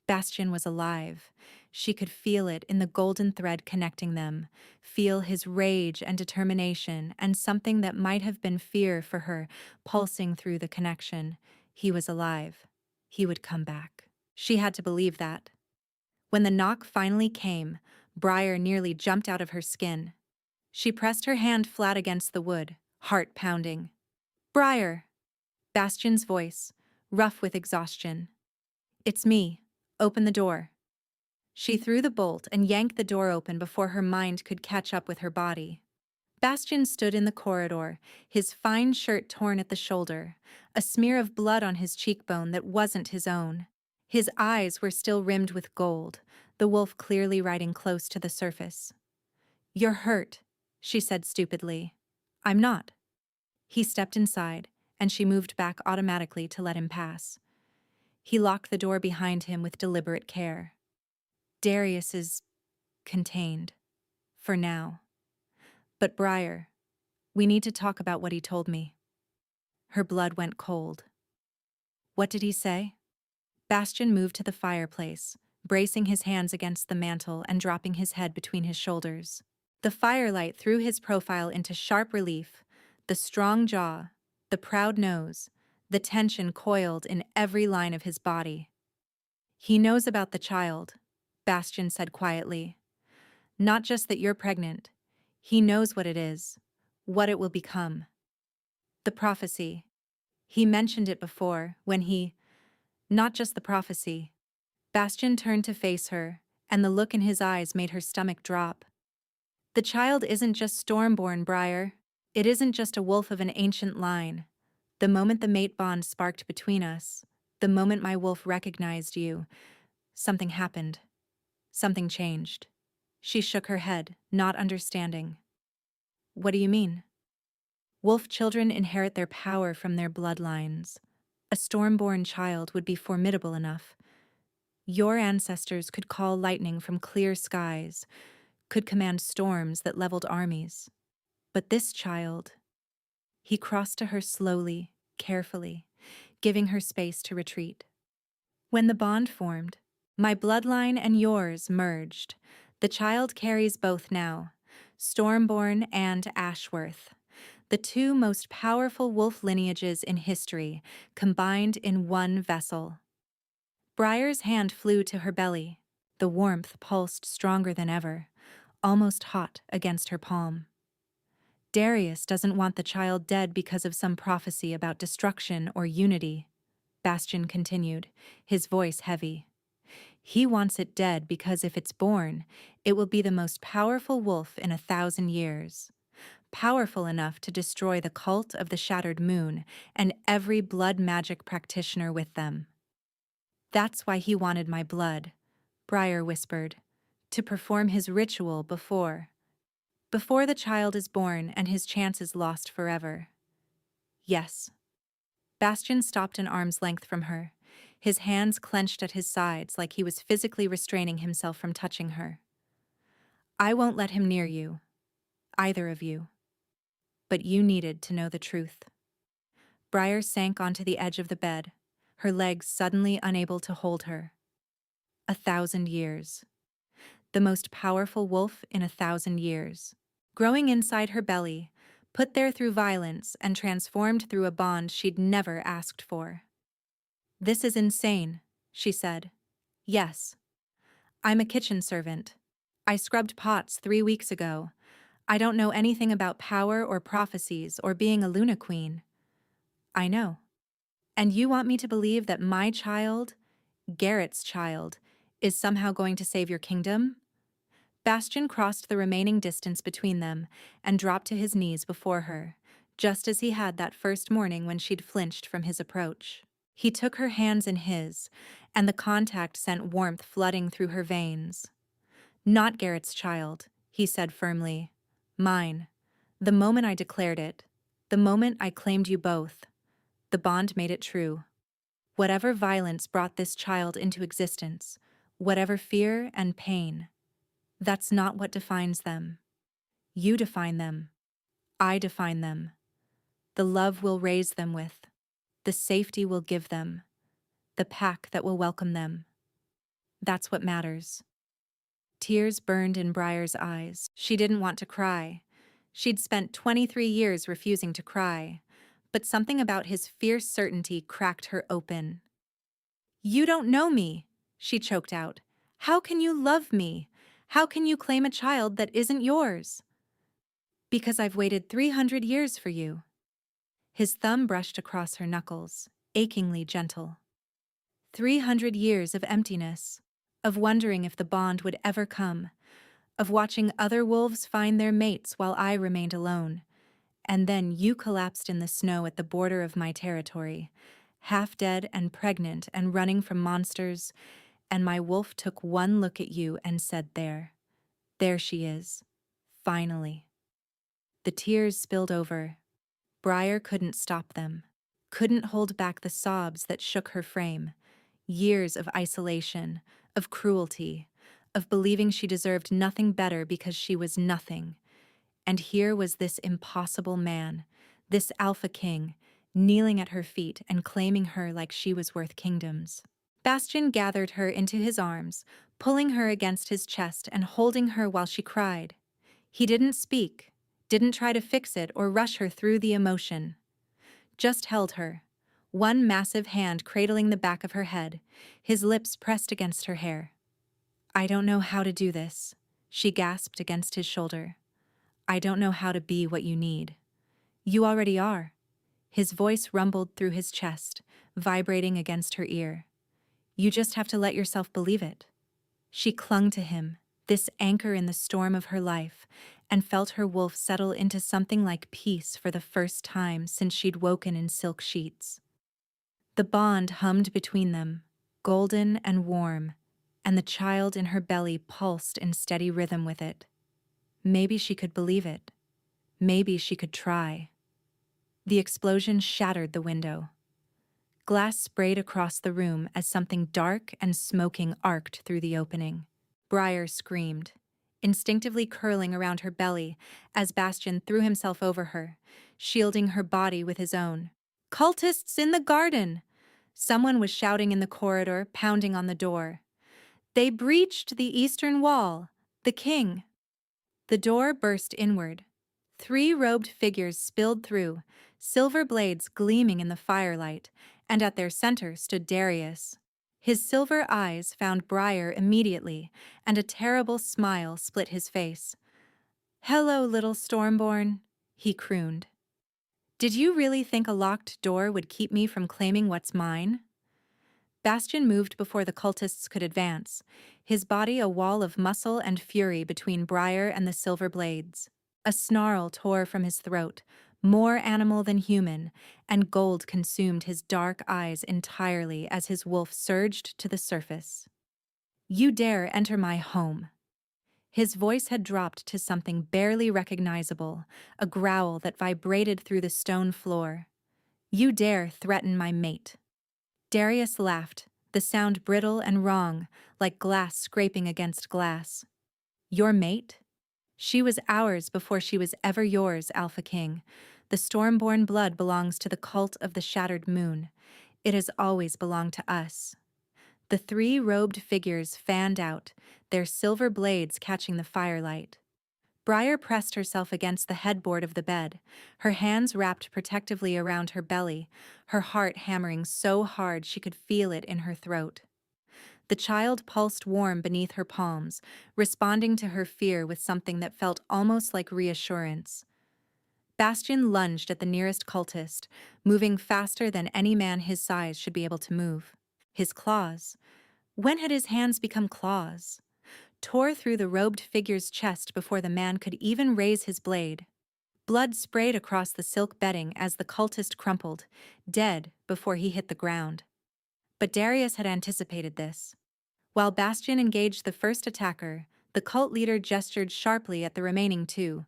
Speaker 1: Bastion was alive. She could feel it in the golden thread connecting them, feel his rage and determination and something that might have been fear for her pulsing through the connection. He was alive. He would come back. She had to believe that. When the knock finally came, Briar nearly jumped out of her skin. She pressed her hand flat against the wood, heart pounding. "Briar!" Bastion's voice, rough with exhaustion. "It's me. Open the door." She threw the bolt and yanked the door open before her mind could catch up with her body. Bastion stood in the corridor, his fine shirt torn at the shoulder, a smear of blood on his cheekbone that wasn't his own. His eyes were still rimmed with gold, the wolf clearly riding close to the surface. "You're hurt," she said stupidly. "I'm not." He stepped inside, and she moved back automatically to let him pass. He locked the door behind him with deliberate care. "Darius is contained. For now. But Briar, we need to talk about what he told me." Her blood went cold. "What did he say?" Bastion moved to the fireplace, bracing his hands against the mantel and dropping his head between his shoulders. The firelight threw his profile into sharp relief, the strong jaw, the proud nose, the tension coiled in every line of his body. "He knows about the child," Bastion said quietly. "Not just that you're pregnant. He knows what it is, what it will become. The prophecy. He mentioned it before, when he..." Not just the prophecy. Bastion turned to face her, and the look in his eyes made her stomach drop. The child isn't just Stormborn, Briar. It isn't just a wolf of an ancient line. The moment the mate bond sparked between us, the moment my wolf recognized you, something happened. Something changed. She shook her head, not understanding. What do you mean? Wolf children inherit their power from their bloodlines. A Stormborn child would be formidable enough. Your ancestors could call lightning from clear skies, could command storms that leveled armies. But this child... He crossed to her slowly, carefully, giving her space to retreat. When the bond formed, my bloodline and yours merged. The child carries both now, Stormborn and Ashworth, the two most powerful wolf lineages in history, combined in one vessel. Briar's hand flew to her belly. The warmth pulsed stronger than ever, almost hot against her palm. Darius doesn't want the child dead because of some prophecy about destruction or unity, Bastion continued, his voice heavy. He wants it dead because if it's born, it will be the most powerful wolf in 1,000 years. Powerful enough to destroy the cult of the Shattered Moon and every blood magic practitioner with them. That's why he wanted my blood, Briar whispered, to perform his ritual before the child is born and his chance is lost forever. Yes. Bastion stopped an arm's length from her, his hands clenched at his sides like he was physically restraining himself from touching her. I won't let him near you, either of you. But you needed to know the truth. Briar sank onto the edge of the bed, her legs suddenly unable to hold her. 1,000 years. The most powerful wolf in 1,000 years. Growing inside her belly, put there through violence and transformed through a bond she'd never asked for. This is insane, she said. Yes. I'm a kitchen servant. I scrubbed pots 3 weeks ago. I don't know anything about power or prophecies or being a Luna Queen. I know. And you want me to believe that my child, Garrett's child, is somehow going to save your kingdom? Bastion crossed the remaining distance between them and dropped to his knees before her, just as he had that first morning when she'd flinched from his approach. He took her hands in his, and the contact sent warmth flooding through her veins. Not Garrett's child, he said firmly. Mine. The moment I declared it. The moment I claimed you both. The bond made it true. Whatever violence brought this child into existence, whatever fear and pain, that's not what defines them. You define them. I define them. The love we'll raise them with. The safety we'll give them. The pack that will welcome them. That's what matters. Tears burned in Briar's eyes. She didn't want to cry. She'd spent 23 years refusing to cry, but something about his fierce certainty cracked her open. You don't know me, she choked out. How can you love me? How can you claim a child that isn't yours? Because I've waited 300 years for you. His thumb brushed across her knuckles, achingly gentle. 300 years of emptiness, of wondering if the bond would ever come, of watching other wolves find their mates while I remained alone. And then you collapsed in the snow at the border of my territory, half dead and pregnant and running from monsters, and my wolf took one look at you and said, there she is, finally. The tears spilled over. Briar couldn't stop them, couldn't hold back the sobs that shook her frame. Years of isolation, of cruelty, of believing she deserved nothing better because she was nothing. And here was this impossible man, this alpha king, kneeling at her feet and claiming her like she was worth kingdoms. Bastion gathered her into his arms, pulling her against his chest and holding her while she cried. He didn't speak, didn't try to fix it or rush her through the emotion. Just held her, one massive hand cradling the back of her head, his lips pressed against her hair. I don't know how to do this, she gasped against his shoulder. I don't know how to be what you need. You already are. His voice rumbled through his chest, vibrating against her ear. You just have to let yourself believe it. She clung to him, this anchor in the storm of her life, and felt her wolf settle into something like peace for the first time since she'd woken in silk sheets. The bond hummed between them, golden and warm, and the child in her belly pulsed in steady rhythm with it. Maybe she could believe it. Maybe she could try. The explosion shattered the window. Glass sprayed across the room as something dark and smoking arced through the opening. Briar screamed, instinctively curling around her belly as Bastian threw himself over her, shielding her body with his own. "Cultists in the garden!" Someone was shouting in the corridor, pounding on the door. "They breached the eastern wall! The king!" The door burst inward. 3 robed figures spilled through, silver blades gleaming in the firelight, and at their center stood Darius. His silver eyes found Briar immediately, and a terrible smile split his face. "Hello, little Stormborn," he crooned. "Did you really think a locked door would keep me from claiming what's mine?" Bastian moved before the cultists could advance, his body a wall of muscle and fury between Briar and the silver blades. A snarl tore from his throat, more animal than human, and gold consumed his dark eyes entirely as his wolf surged to the surface. "You dare enter my home." His voice had dropped to something barely recognizable, a growl that vibrated through the stone floor. "You dare threaten my mate." Darius laughed, the sound brittle and wrong, like glass scraping against glass. "Your mate? She was ours before she was ever yours, Alpha King. The Stormborn blood belongs to the cult of the Shattered Moon. It has always belonged to us." The 3 robed figures fanned out, their silver blades catching the firelight. Briar pressed herself against the headboard of the bed, her hands wrapped protectively around her belly, her heart hammering so hard she could feel it in her throat. The child pulsed warm beneath her palms, responding to her fear with something that felt almost like reassurance. Bastian lunged at the nearest cultist, moving faster than any man his size should be able to move. His claws. When had his hands become claws? Tore through the robed figure's chest before the man could even raise his blade. Blood sprayed across the silk bedding as the cultist crumpled, dead before he hit the ground. But Darius had anticipated this. While Bastian engaged the first attacker, the cult leader gestured sharply at the remaining 2.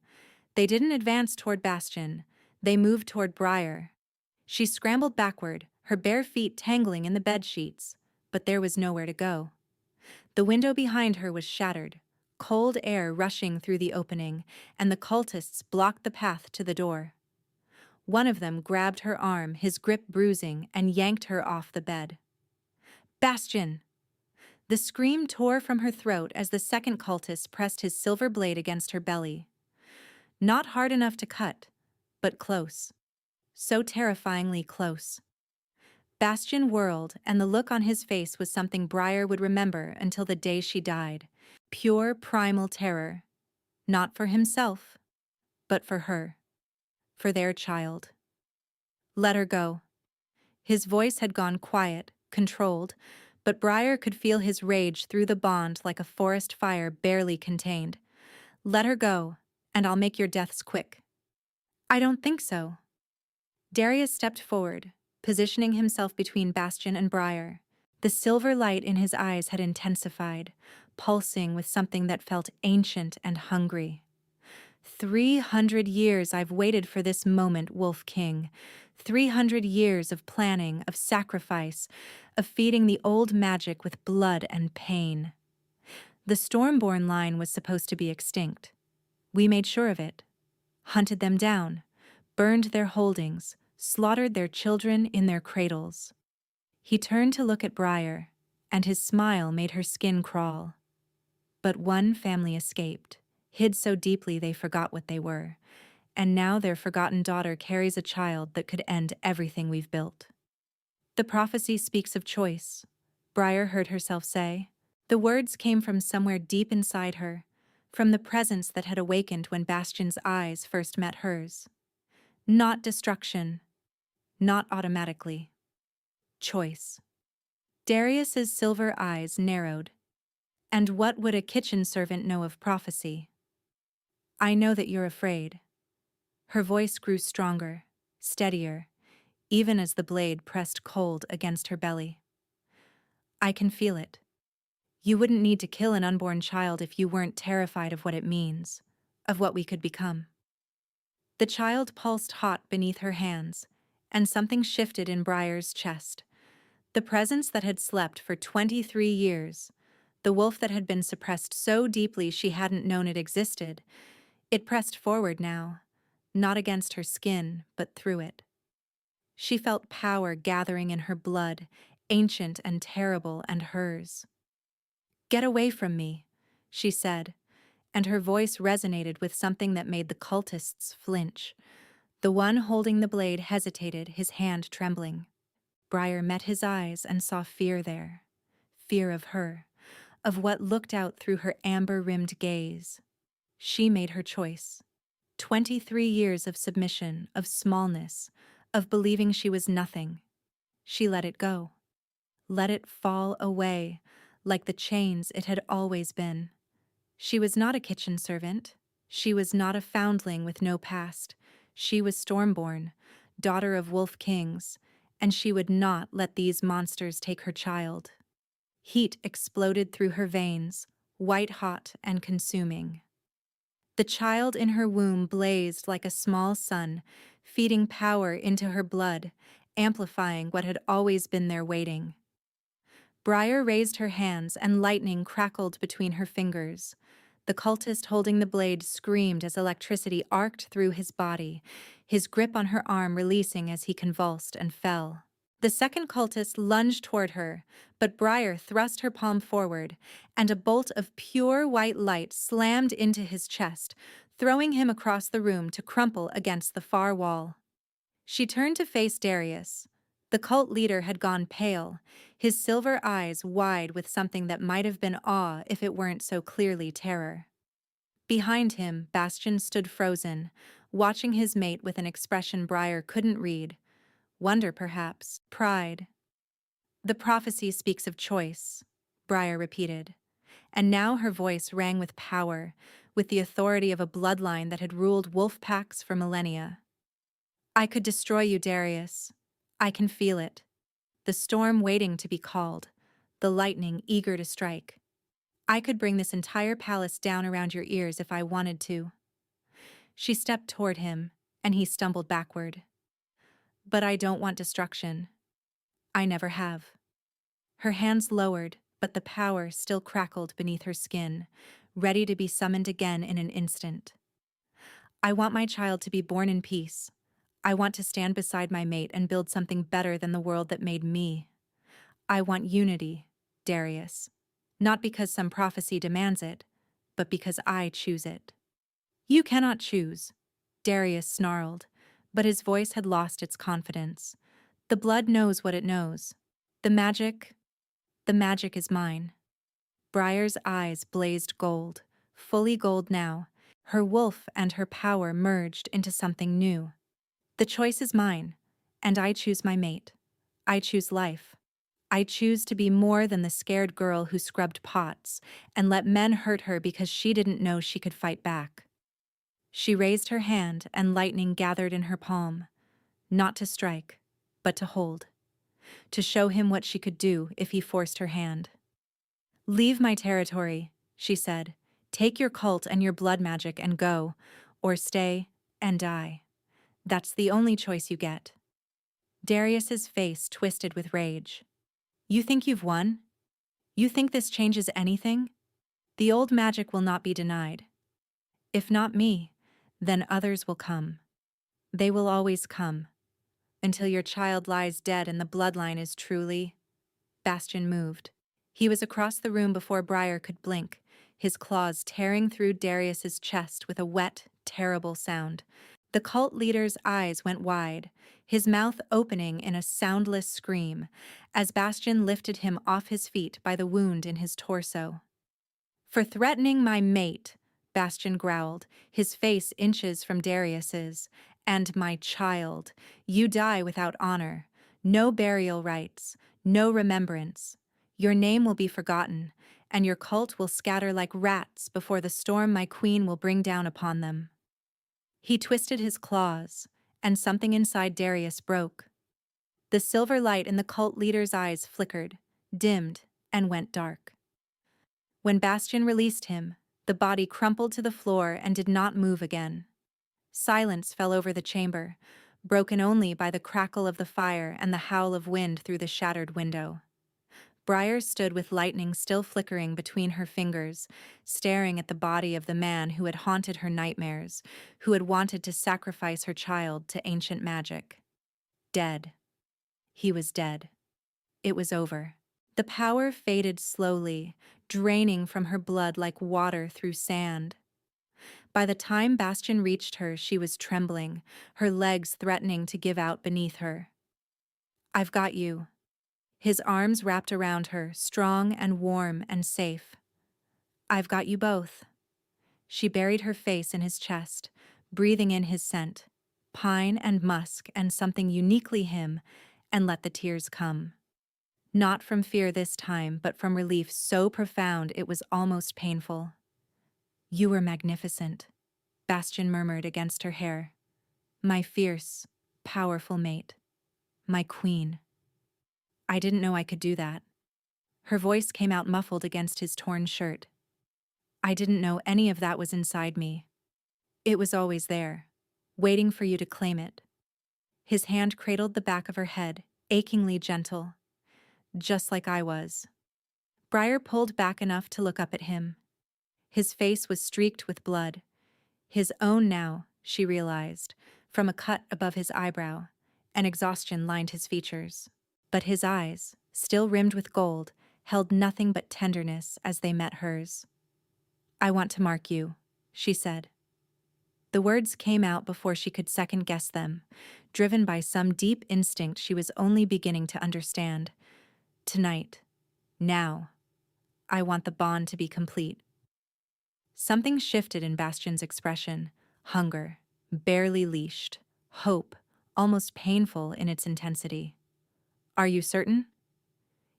Speaker 1: They didn't advance toward Bastian, they moved toward Briar. She scrambled backward, her bare feet tangling in the bed sheets, but there was nowhere to go. The window behind her was shattered, cold air rushing through the opening, and the cultists blocked the path to the door. One of them grabbed her arm, his grip bruising, and yanked her off the bed. "Bastian!" The scream tore from her throat as the second cultist pressed his silver blade against her belly. Not hard enough to cut, but close. So terrifyingly close. Bastian whirled, and the look on his face was something Briar would remember until the day she died. Pure primal terror. Not for himself, but for her. For their child. "Let her go." His voice had gone quiet, controlled, but Briar could feel his rage through the bond like a forest fire barely contained. "Let her go, and I'll make your deaths quick." "I don't think so." Darius stepped forward, positioning himself between Bastian and Briar. The silver light in his eyes had intensified, pulsing with something that felt ancient and hungry. 300 years I've waited for this moment, Wolf King. 300 years of planning, of sacrifice, of feeding the old magic with blood and pain. The Stormborn line was supposed to be extinct. We made sure of it. Hunted them down, burned their holdings, slaughtered their children in their cradles. He turned to look at Briar, and his smile made her skin crawl. But one family escaped, hid so deeply they forgot what they were, and now their forgotten daughter carries a child that could end everything we've built. "The prophecy speaks of choice," Briar heard herself say. The words came from somewhere deep inside her, from the presence that had awakened when Bastian's eyes first met hers. Not destruction. Not automatically. Choice. Darius's silver eyes narrowed. And what would a kitchen servant know of prophecy? I know that you're afraid. Her voice grew stronger, steadier, even as the blade pressed cold against her belly. I can feel it. You wouldn't need to kill an unborn child if you weren't terrified of what it means, of what we could become. The child pulsed hot beneath her hands, and something shifted in Briar's chest. The presence that had slept for 23 years, the wolf that had been suppressed so deeply she hadn't known it existed, it pressed forward now, not against her skin, but through it. She felt power gathering in her blood, ancient and terrible and hers. "Get away from me," she said, and her voice resonated with something that made the cultists flinch. The one holding the blade hesitated, his hand trembling. Briar met his eyes and saw fear there. Fear of her, of what looked out through her amber-rimmed gaze. She made her choice. 23 years of submission, of smallness, of believing she was nothing. She let it go. Let it fall away, like the chains it had always been. She was not a kitchen servant. She was not a foundling with no past. She was Stormborn, daughter of wolf kings, and she would not let these monsters take her child. Heat exploded through her veins, white-hot and consuming. The child in her womb blazed like a small sun, feeding power into her blood, amplifying what had always been there waiting. Briar raised her hands and lightning crackled between her fingers. The cultist holding the blade screamed as electricity arced through his body, his grip on her arm releasing as he convulsed and fell. The second cultist lunged toward her, but Briar thrust her palm forward, and a bolt of pure white light slammed into his chest, throwing him across the room to crumple against the far wall. She turned to face Darius. The cult leader had gone pale, his silver eyes wide with something that might have been awe if it weren't so clearly terror. Behind him, Bastion stood frozen, watching his mate with an expression Briar couldn't read. Wonder, perhaps. Pride. "The prophecy speaks of choice," Briar repeated. And now her voice rang with power, with the authority of a bloodline that had ruled wolf packs for millennia. "I could destroy you, Darius. I can feel it. The storm waiting to be called, the lightning eager to strike. I could bring this entire palace down around your ears if I wanted to." She stepped toward him, and he stumbled backward. "But I don't want destruction. I never have." Her hands lowered, but the power still crackled beneath her skin, ready to be summoned again in an instant. "I want my child to be born in peace. I want to stand beside my mate and build something better than the world that made me. I want unity, Darius. Not because some prophecy demands it, but because I choose it." "You cannot choose," Darius snarled, but his voice had lost its confidence. "The blood knows what it knows. The magic is mine." Briar's eyes blazed gold, fully gold now. Her wolf and her power merged into something new. "The choice is mine, and I choose my mate. I choose life. I choose to be more than the scared girl who scrubbed pots and let men hurt her because she didn't know she could fight back." She raised her hand and lightning gathered in her palm, not to strike, but to hold, to show him what she could do if he forced her hand. "Leave my territory," she said. "Take your cult and your blood magic and go, or stay and die. That's the only choice you get." Darius's face twisted with rage. "You think you've won? You think this changes anything? The old magic will not be denied. If not me, then others will come. They will always come, until your child lies dead and the bloodline is truly—" Bastion moved. He was across the room before Briar could blink, his claws tearing through Darius's chest with a wet, terrible sound. The cult leader's eyes went wide, his mouth opening in a soundless scream, as Bastion lifted him off his feet by the wound in his torso. "For threatening my mate," Bastion growled, his face inches from Darius's, "and my child. You die without honor. No burial rites, no remembrance. Your name will be forgotten, and your cult will scatter like rats before the storm my queen will bring down upon them." He twisted his claws, and something inside Darius broke. The silver light in the cult leader's eyes flickered, dimmed, and went dark. When Bastion released him, the body crumpled to the floor and did not move again. Silence fell over the chamber, broken only by the crackle of the fire and the howl of wind through the shattered window. Briar stood with lightning still flickering between her fingers, staring at the body of the man who had haunted her nightmares, who had wanted to sacrifice her child to ancient magic. Dead. He was dead. It was over. The power faded slowly, draining from her blood like water through sand. By the time Bastion reached her, she was trembling, her legs threatening to give out beneath her. "I've got you." His arms wrapped around her, strong and warm and safe. "I've got you both." She buried her face in his chest, breathing in his scent, pine and musk and something uniquely him, and let the tears come. Not from fear this time, but from relief so profound it was almost painful. "You were magnificent," Bastion murmured against her hair. "My fierce, powerful mate. My queen." "I didn't know I could do that." Her voice came out muffled against his torn shirt. "I didn't know any of that was inside me. It was always there, waiting for you to claim it." His hand cradled the back of her head, achingly gentle. "Just like I was." Briar pulled back enough to look up at him. His face was streaked with blood. His own now, she realized, from a cut above his eyebrow, and exhaustion lined his features. But his eyes, still rimmed with gold, held nothing but tenderness as they met hers. "I want to mark you," she said. The words came out before she could second-guess them, driven by some deep instinct she was only beginning to understand. "Tonight. Now. I want the bond to be complete." Something shifted in Bastion's expression. Hunger, barely leashed. Hope, almost painful in its intensity. "Are you certain?"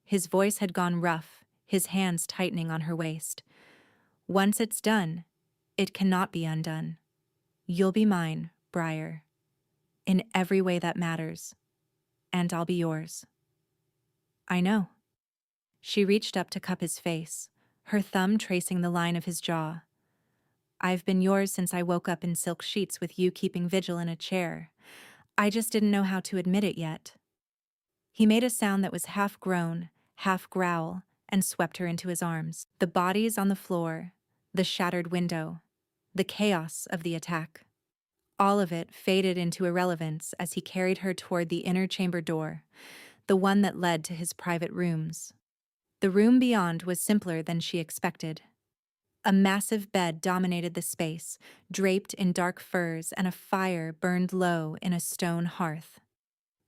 Speaker 1: His voice had gone rough, his hands tightening on her waist. "Once it's done, it cannot be undone. You'll be mine, Briar. In every way that matters. And I'll be yours." "I know." She reached up to cup his face, her thumb tracing the line of his jaw. "I've been yours since I woke up in silk sheets with you keeping vigil in a chair. I just didn't know how to admit it yet." He made a sound that was half groan, half growl, and swept her into his arms. The bodies on the floor, the shattered window, the chaos of the attack. All of it faded into irrelevance as he carried her toward the inner chamber door, the one that led to his private rooms. The room beyond was simpler than she expected. A massive bed dominated the space, draped in dark furs, and a fire burned low in a stone hearth.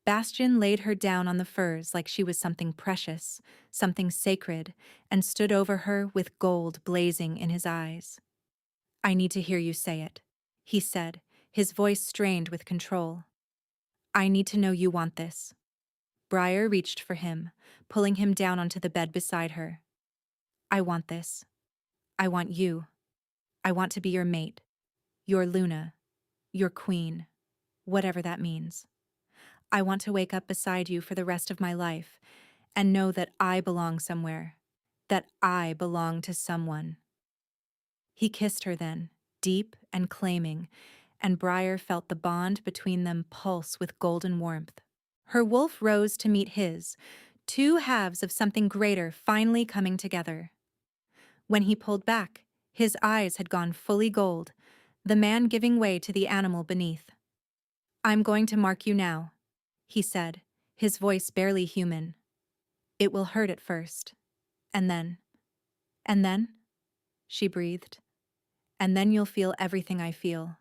Speaker 1: Bastion laid her down on the furs like she was something precious, something sacred, and stood over her with gold blazing in his eyes. "I need to hear you say it," he said, his voice strained with control. "I need to know you want this." Briar reached for him, pulling him down onto the bed beside her. "I want this. I want you. I want to be your mate, your Luna, your queen, whatever that means. I want to wake up beside you for the rest of my life and know that I belong somewhere, that I belong to someone." He kissed her then, deep and claiming, and Briar felt the bond between them pulse with golden warmth. Her wolf rose to meet his, two halves of something greater finally coming together. When he pulled back, his eyes had gone fully gold, the man giving way to the animal beneath. "I'm going to mark you now," he said, his voice barely human. "It will hurt at first. And then." "And then?" she breathed. "And then you'll feel everything I feel.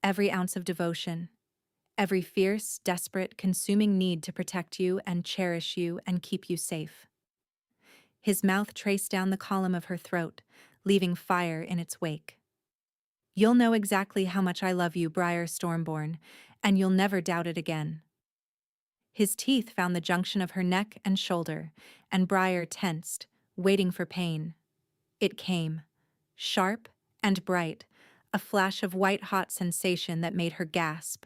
Speaker 1: Every ounce of devotion. Every fierce, desperate, consuming need to protect you and cherish you and keep you safe." His mouth traced down the column of her throat, leaving fire in its wake. "You'll know exactly how much I love you, Briar Stormborn, and you'll never doubt it again." His teeth found the junction of her neck and shoulder, and Briar tensed, waiting for pain. It came, sharp and bright, a flash of white-hot sensation that made her gasp.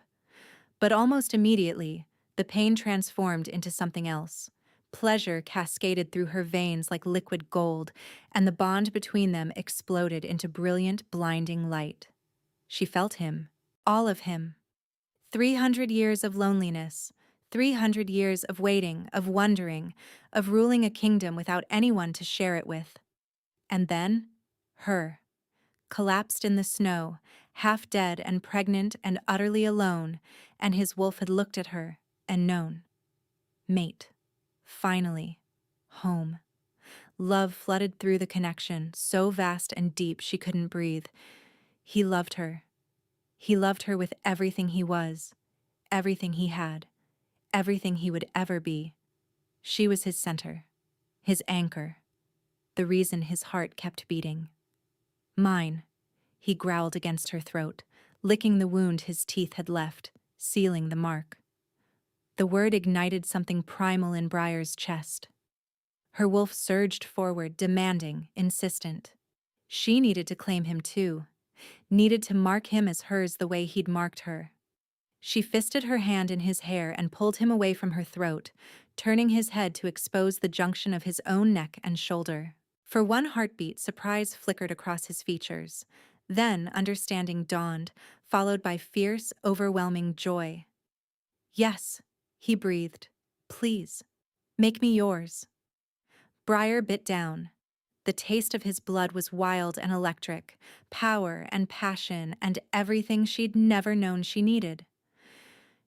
Speaker 1: But almost immediately, the pain transformed into something else. Pleasure cascaded through her veins like liquid gold, and the bond between them exploded into brilliant, blinding light. She felt him, all of him. 300 years of loneliness, 300 years of waiting, of wondering, of ruling a kingdom without anyone to share it with. And then, her. Collapsed in the snow, half dead and pregnant and utterly alone, and his wolf had looked at her and known. Mate. Finally. Home. Love flooded through the connection, so vast and deep she couldn't breathe. He loved her. He loved her with everything he was, everything he had, everything he would ever be. She was his center, his anchor, the reason his heart kept beating. Mine, he growled against her throat, licking the wound his teeth had left, sealing the mark. The word ignited something primal in Briar's chest. Her wolf surged forward, demanding, insistent. She needed to claim him too, needed to mark him as hers the way he'd marked her. She fisted her hand in his hair and pulled him away from her throat, turning his head to expose the junction of his own neck and shoulder. For one heartbeat, surprise flickered across his features. Then understanding dawned, followed by fierce, overwhelming joy. Yes, he breathed. Please, make me yours. Briar bit down. The taste of his blood was wild and electric, power and passion and everything she'd never known she needed.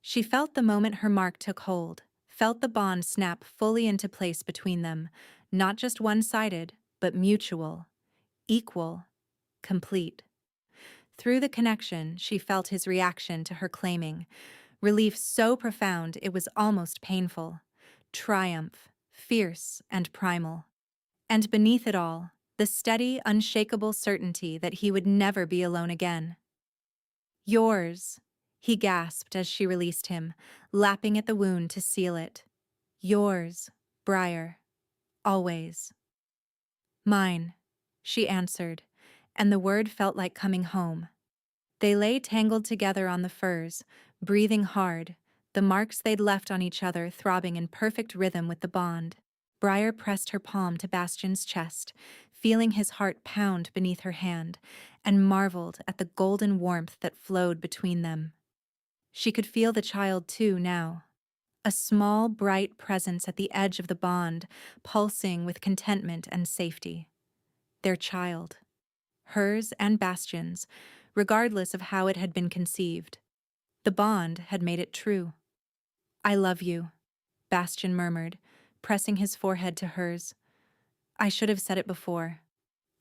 Speaker 1: She felt the moment her mark took hold, felt the bond snap fully into place between them, not just one-sided, but mutual, equal, complete. Through the connection, she felt his reaction to her claiming, relief so profound it was almost painful, triumph, fierce and primal. And beneath it all, the steady, unshakable certainty that he would never be alone again. Yours, he gasped as she released him, lapping at the wound to seal it. Yours, Briar. Always. Mine, she answered, and the word felt like coming home. They lay tangled together on the furs, breathing hard, the marks they'd left on each other throbbing in perfect rhythm with the bond. Briar pressed her palm to Bastion's chest, feeling his heart pound beneath her hand, and marveled at the golden warmth that flowed between them. She could feel the child too now. A small, bright presence at the edge of the bond, pulsing with contentment and safety. Their child. Hers and Bastion's, regardless of how it had been conceived. The bond had made it true. I love you, Bastion murmured, pressing his forehead to hers. I should have said it before.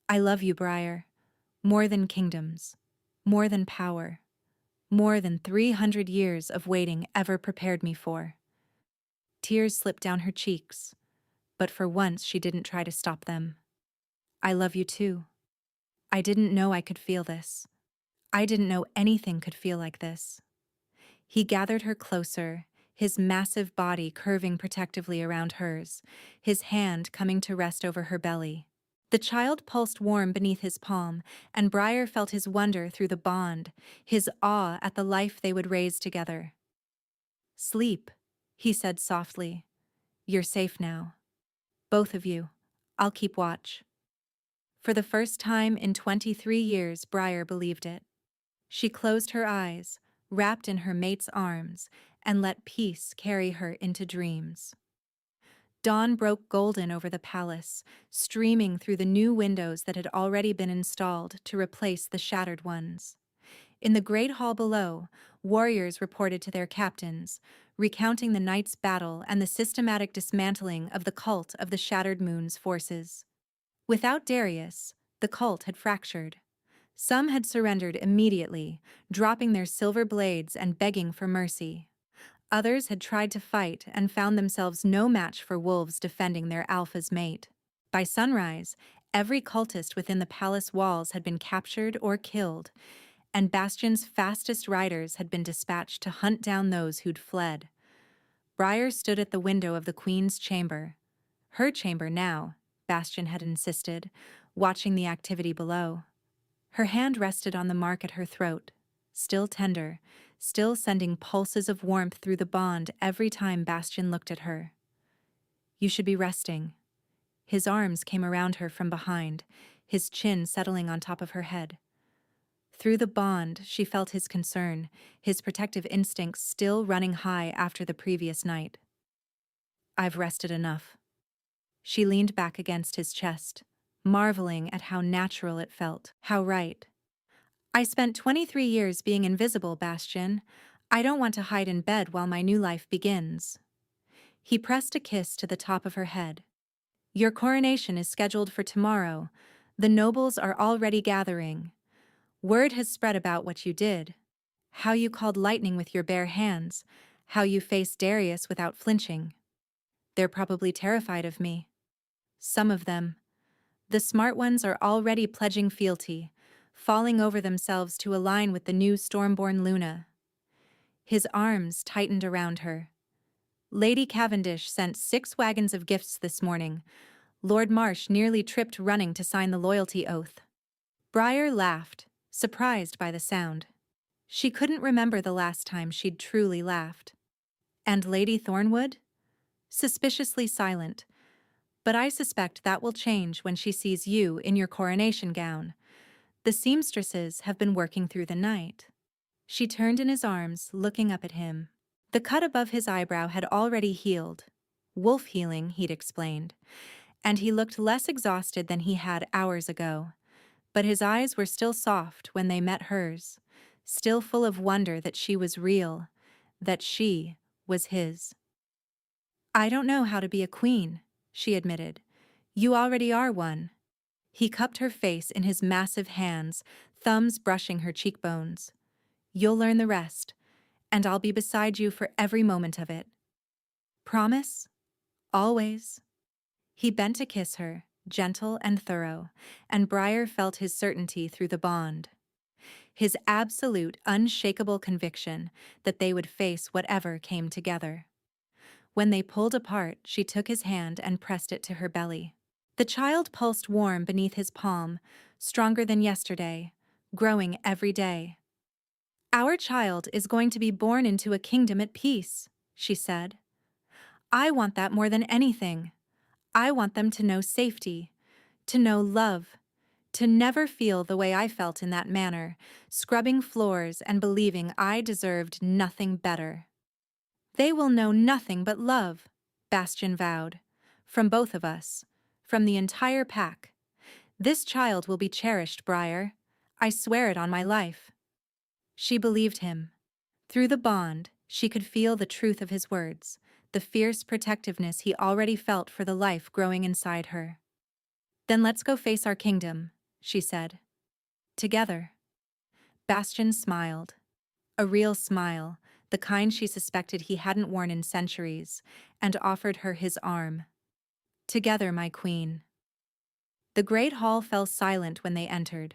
Speaker 1: I love you, Briar. More than kingdoms. More than power. More than 300 years of waiting ever prepared me for. Tears slipped down her cheeks, but for once she didn't try to stop them. I love you too. I didn't know I could feel this. I didn't know anything could feel like this. He gathered her closer, his massive body curving protectively around hers, his hand coming to rest over her belly. The child pulsed warm beneath his palm, and Briar felt his wonder through the bond, his awe at the life they would raise together. Sleep, he said softly. You're safe now. Both of you. I'll keep watch. For the first time in 23 years, Briar believed it. She closed her eyes, wrapped in her mate's arms, and let peace carry her into dreams. Dawn broke golden over the palace, streaming through the new windows that had already been installed to replace the shattered ones. In the great hall below, warriors reported to their captains, recounting the night's battle and the systematic dismantling of the cult of the Shattered Moon's forces. Without Darius, the cult had fractured. Some had surrendered immediately, dropping their silver blades and begging for mercy. Others had tried to fight and found themselves no match for wolves defending their alpha's mate. By sunrise, every cultist within the palace walls had been captured or killed, and Bastion's fastest riders had been dispatched to hunt down those who'd fled. Briar stood at the window of the Queen's chamber. Her chamber now, Bastian had insisted, watching the activity below. Her hand rested on the mark at her throat, still tender, still sending pulses of warmth through the bond every time Bastian looked at her. "You should be resting." His arms came around her from behind, his chin settling on top of her head. Through the bond, she felt his concern, his protective instincts still running high after the previous night. "I've rested enough." She leaned back against his chest, marveling at how natural it felt, how right. "I spent 23 years being invisible, Bastian. I don't want to hide in bed while my new life begins." He pressed a kiss to the top of her head. "Your coronation is scheduled for tomorrow. The nobles are already gathering. Word has spread about what you did. How you called lightning with your bare hands. How you faced Darius without flinching. They're probably terrified of me. Some of them. The smart ones are already pledging fealty, falling over themselves to align with the new Stormborn Luna." His arms tightened around her. "Lady Cavendish sent 6 wagons of gifts this morning. Lord Marsh nearly tripped running to sign the loyalty oath." Briar laughed, surprised by the sound. She couldn't remember the last time she'd truly laughed. "And Lady Thornwood?" Suspiciously silent. "But I suspect that will change when she sees you in your coronation gown. The seamstresses have been working through the night." She turned in his arms, looking up at him. The cut above his eyebrow had already healed. Wolf healing, he'd explained. And he looked less exhausted than he had hours ago. But his eyes were still soft when they met hers, still full of wonder that she was real, that she was his. "I don't know how to be a queen," she admitted. "You already are one." He cupped her face in his massive hands, thumbs brushing her cheekbones. "You'll learn the rest, and I'll be beside you for every moment of it. Promise? Always." He bent to kiss her, gentle and thorough, and Briar felt his certainty through the bond. His absolute, unshakable conviction that they would face whatever came together. When they pulled apart, she took his hand and pressed it to her belly. The child pulsed warm beneath his palm, stronger than yesterday, growing every day. "Our child is going to be born into a kingdom at peace," she said. "I want that more than anything. I want them to know safety, to know love, to never feel the way I felt in that manor, scrubbing floors and believing I deserved nothing better." "They will know nothing but love," Bastian vowed. "From both of us, from the entire pack. This child will be cherished, Briar. I swear it on my life." She believed him. Through the bond, she could feel the truth of his words, the fierce protectiveness he already felt for the life growing inside her. "Then let's go face our kingdom," she said. "Together." Bastian smiled. A real smile, the kind she suspected he hadn't worn in centuries, and offered her his arm. "Together, my queen." The great hall fell silent when they entered.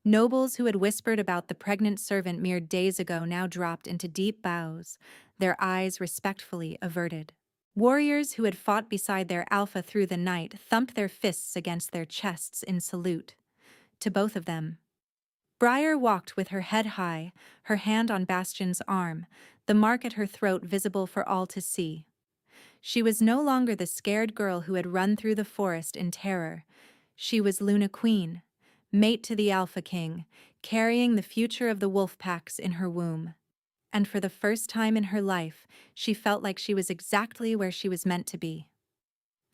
Speaker 1: Nobles who had whispered about the pregnant servant mere days ago now dropped into deep bows, their eyes respectfully averted. Warriors who had fought beside their alpha through the night thumped their fists against their chests in salute. To both of them. Briar walked with her head high, her hand on Bastian's arm, the mark at her throat visible for all to see. She was no longer the scared girl who had run through the forest in terror. She was Luna Queen, mate to the Alpha King, carrying the future of the wolf packs in her womb. And for the first time in her life, she felt like she was exactly where she was meant to be.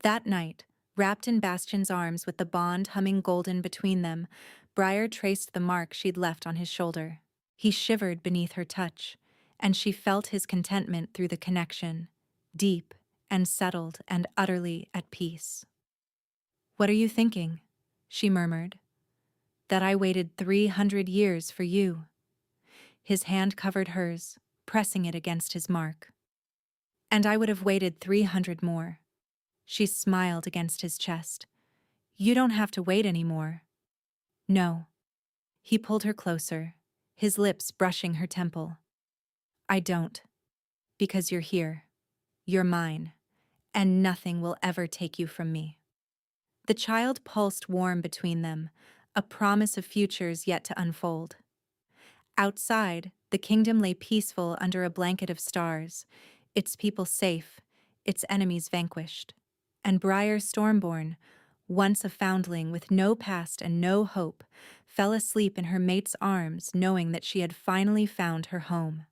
Speaker 1: That night, wrapped in Bastian's arms with the bond humming golden between them, Briar traced the mark she'd left on his shoulder. He shivered beneath her touch, and she felt his contentment through the connection, deep and settled and utterly at peace. "What are you thinking?" she murmured. "That I waited 300 years for you." His hand covered hers, pressing it against his mark. "And I would have waited 300 more." She smiled against his chest. "You don't have to wait anymore." "No." He pulled her closer, his lips brushing her temple. "I don't. Because you're here." You're mine, and nothing will ever take you from me." The child pulsed warm between them, a promise of futures yet to unfold. Outside, the kingdom lay peaceful under a blanket of stars, its people safe, its enemies vanquished. And Briar Stormborn, once a foundling with no past and no hope, fell asleep in her mate's arms knowing that she had finally found her home.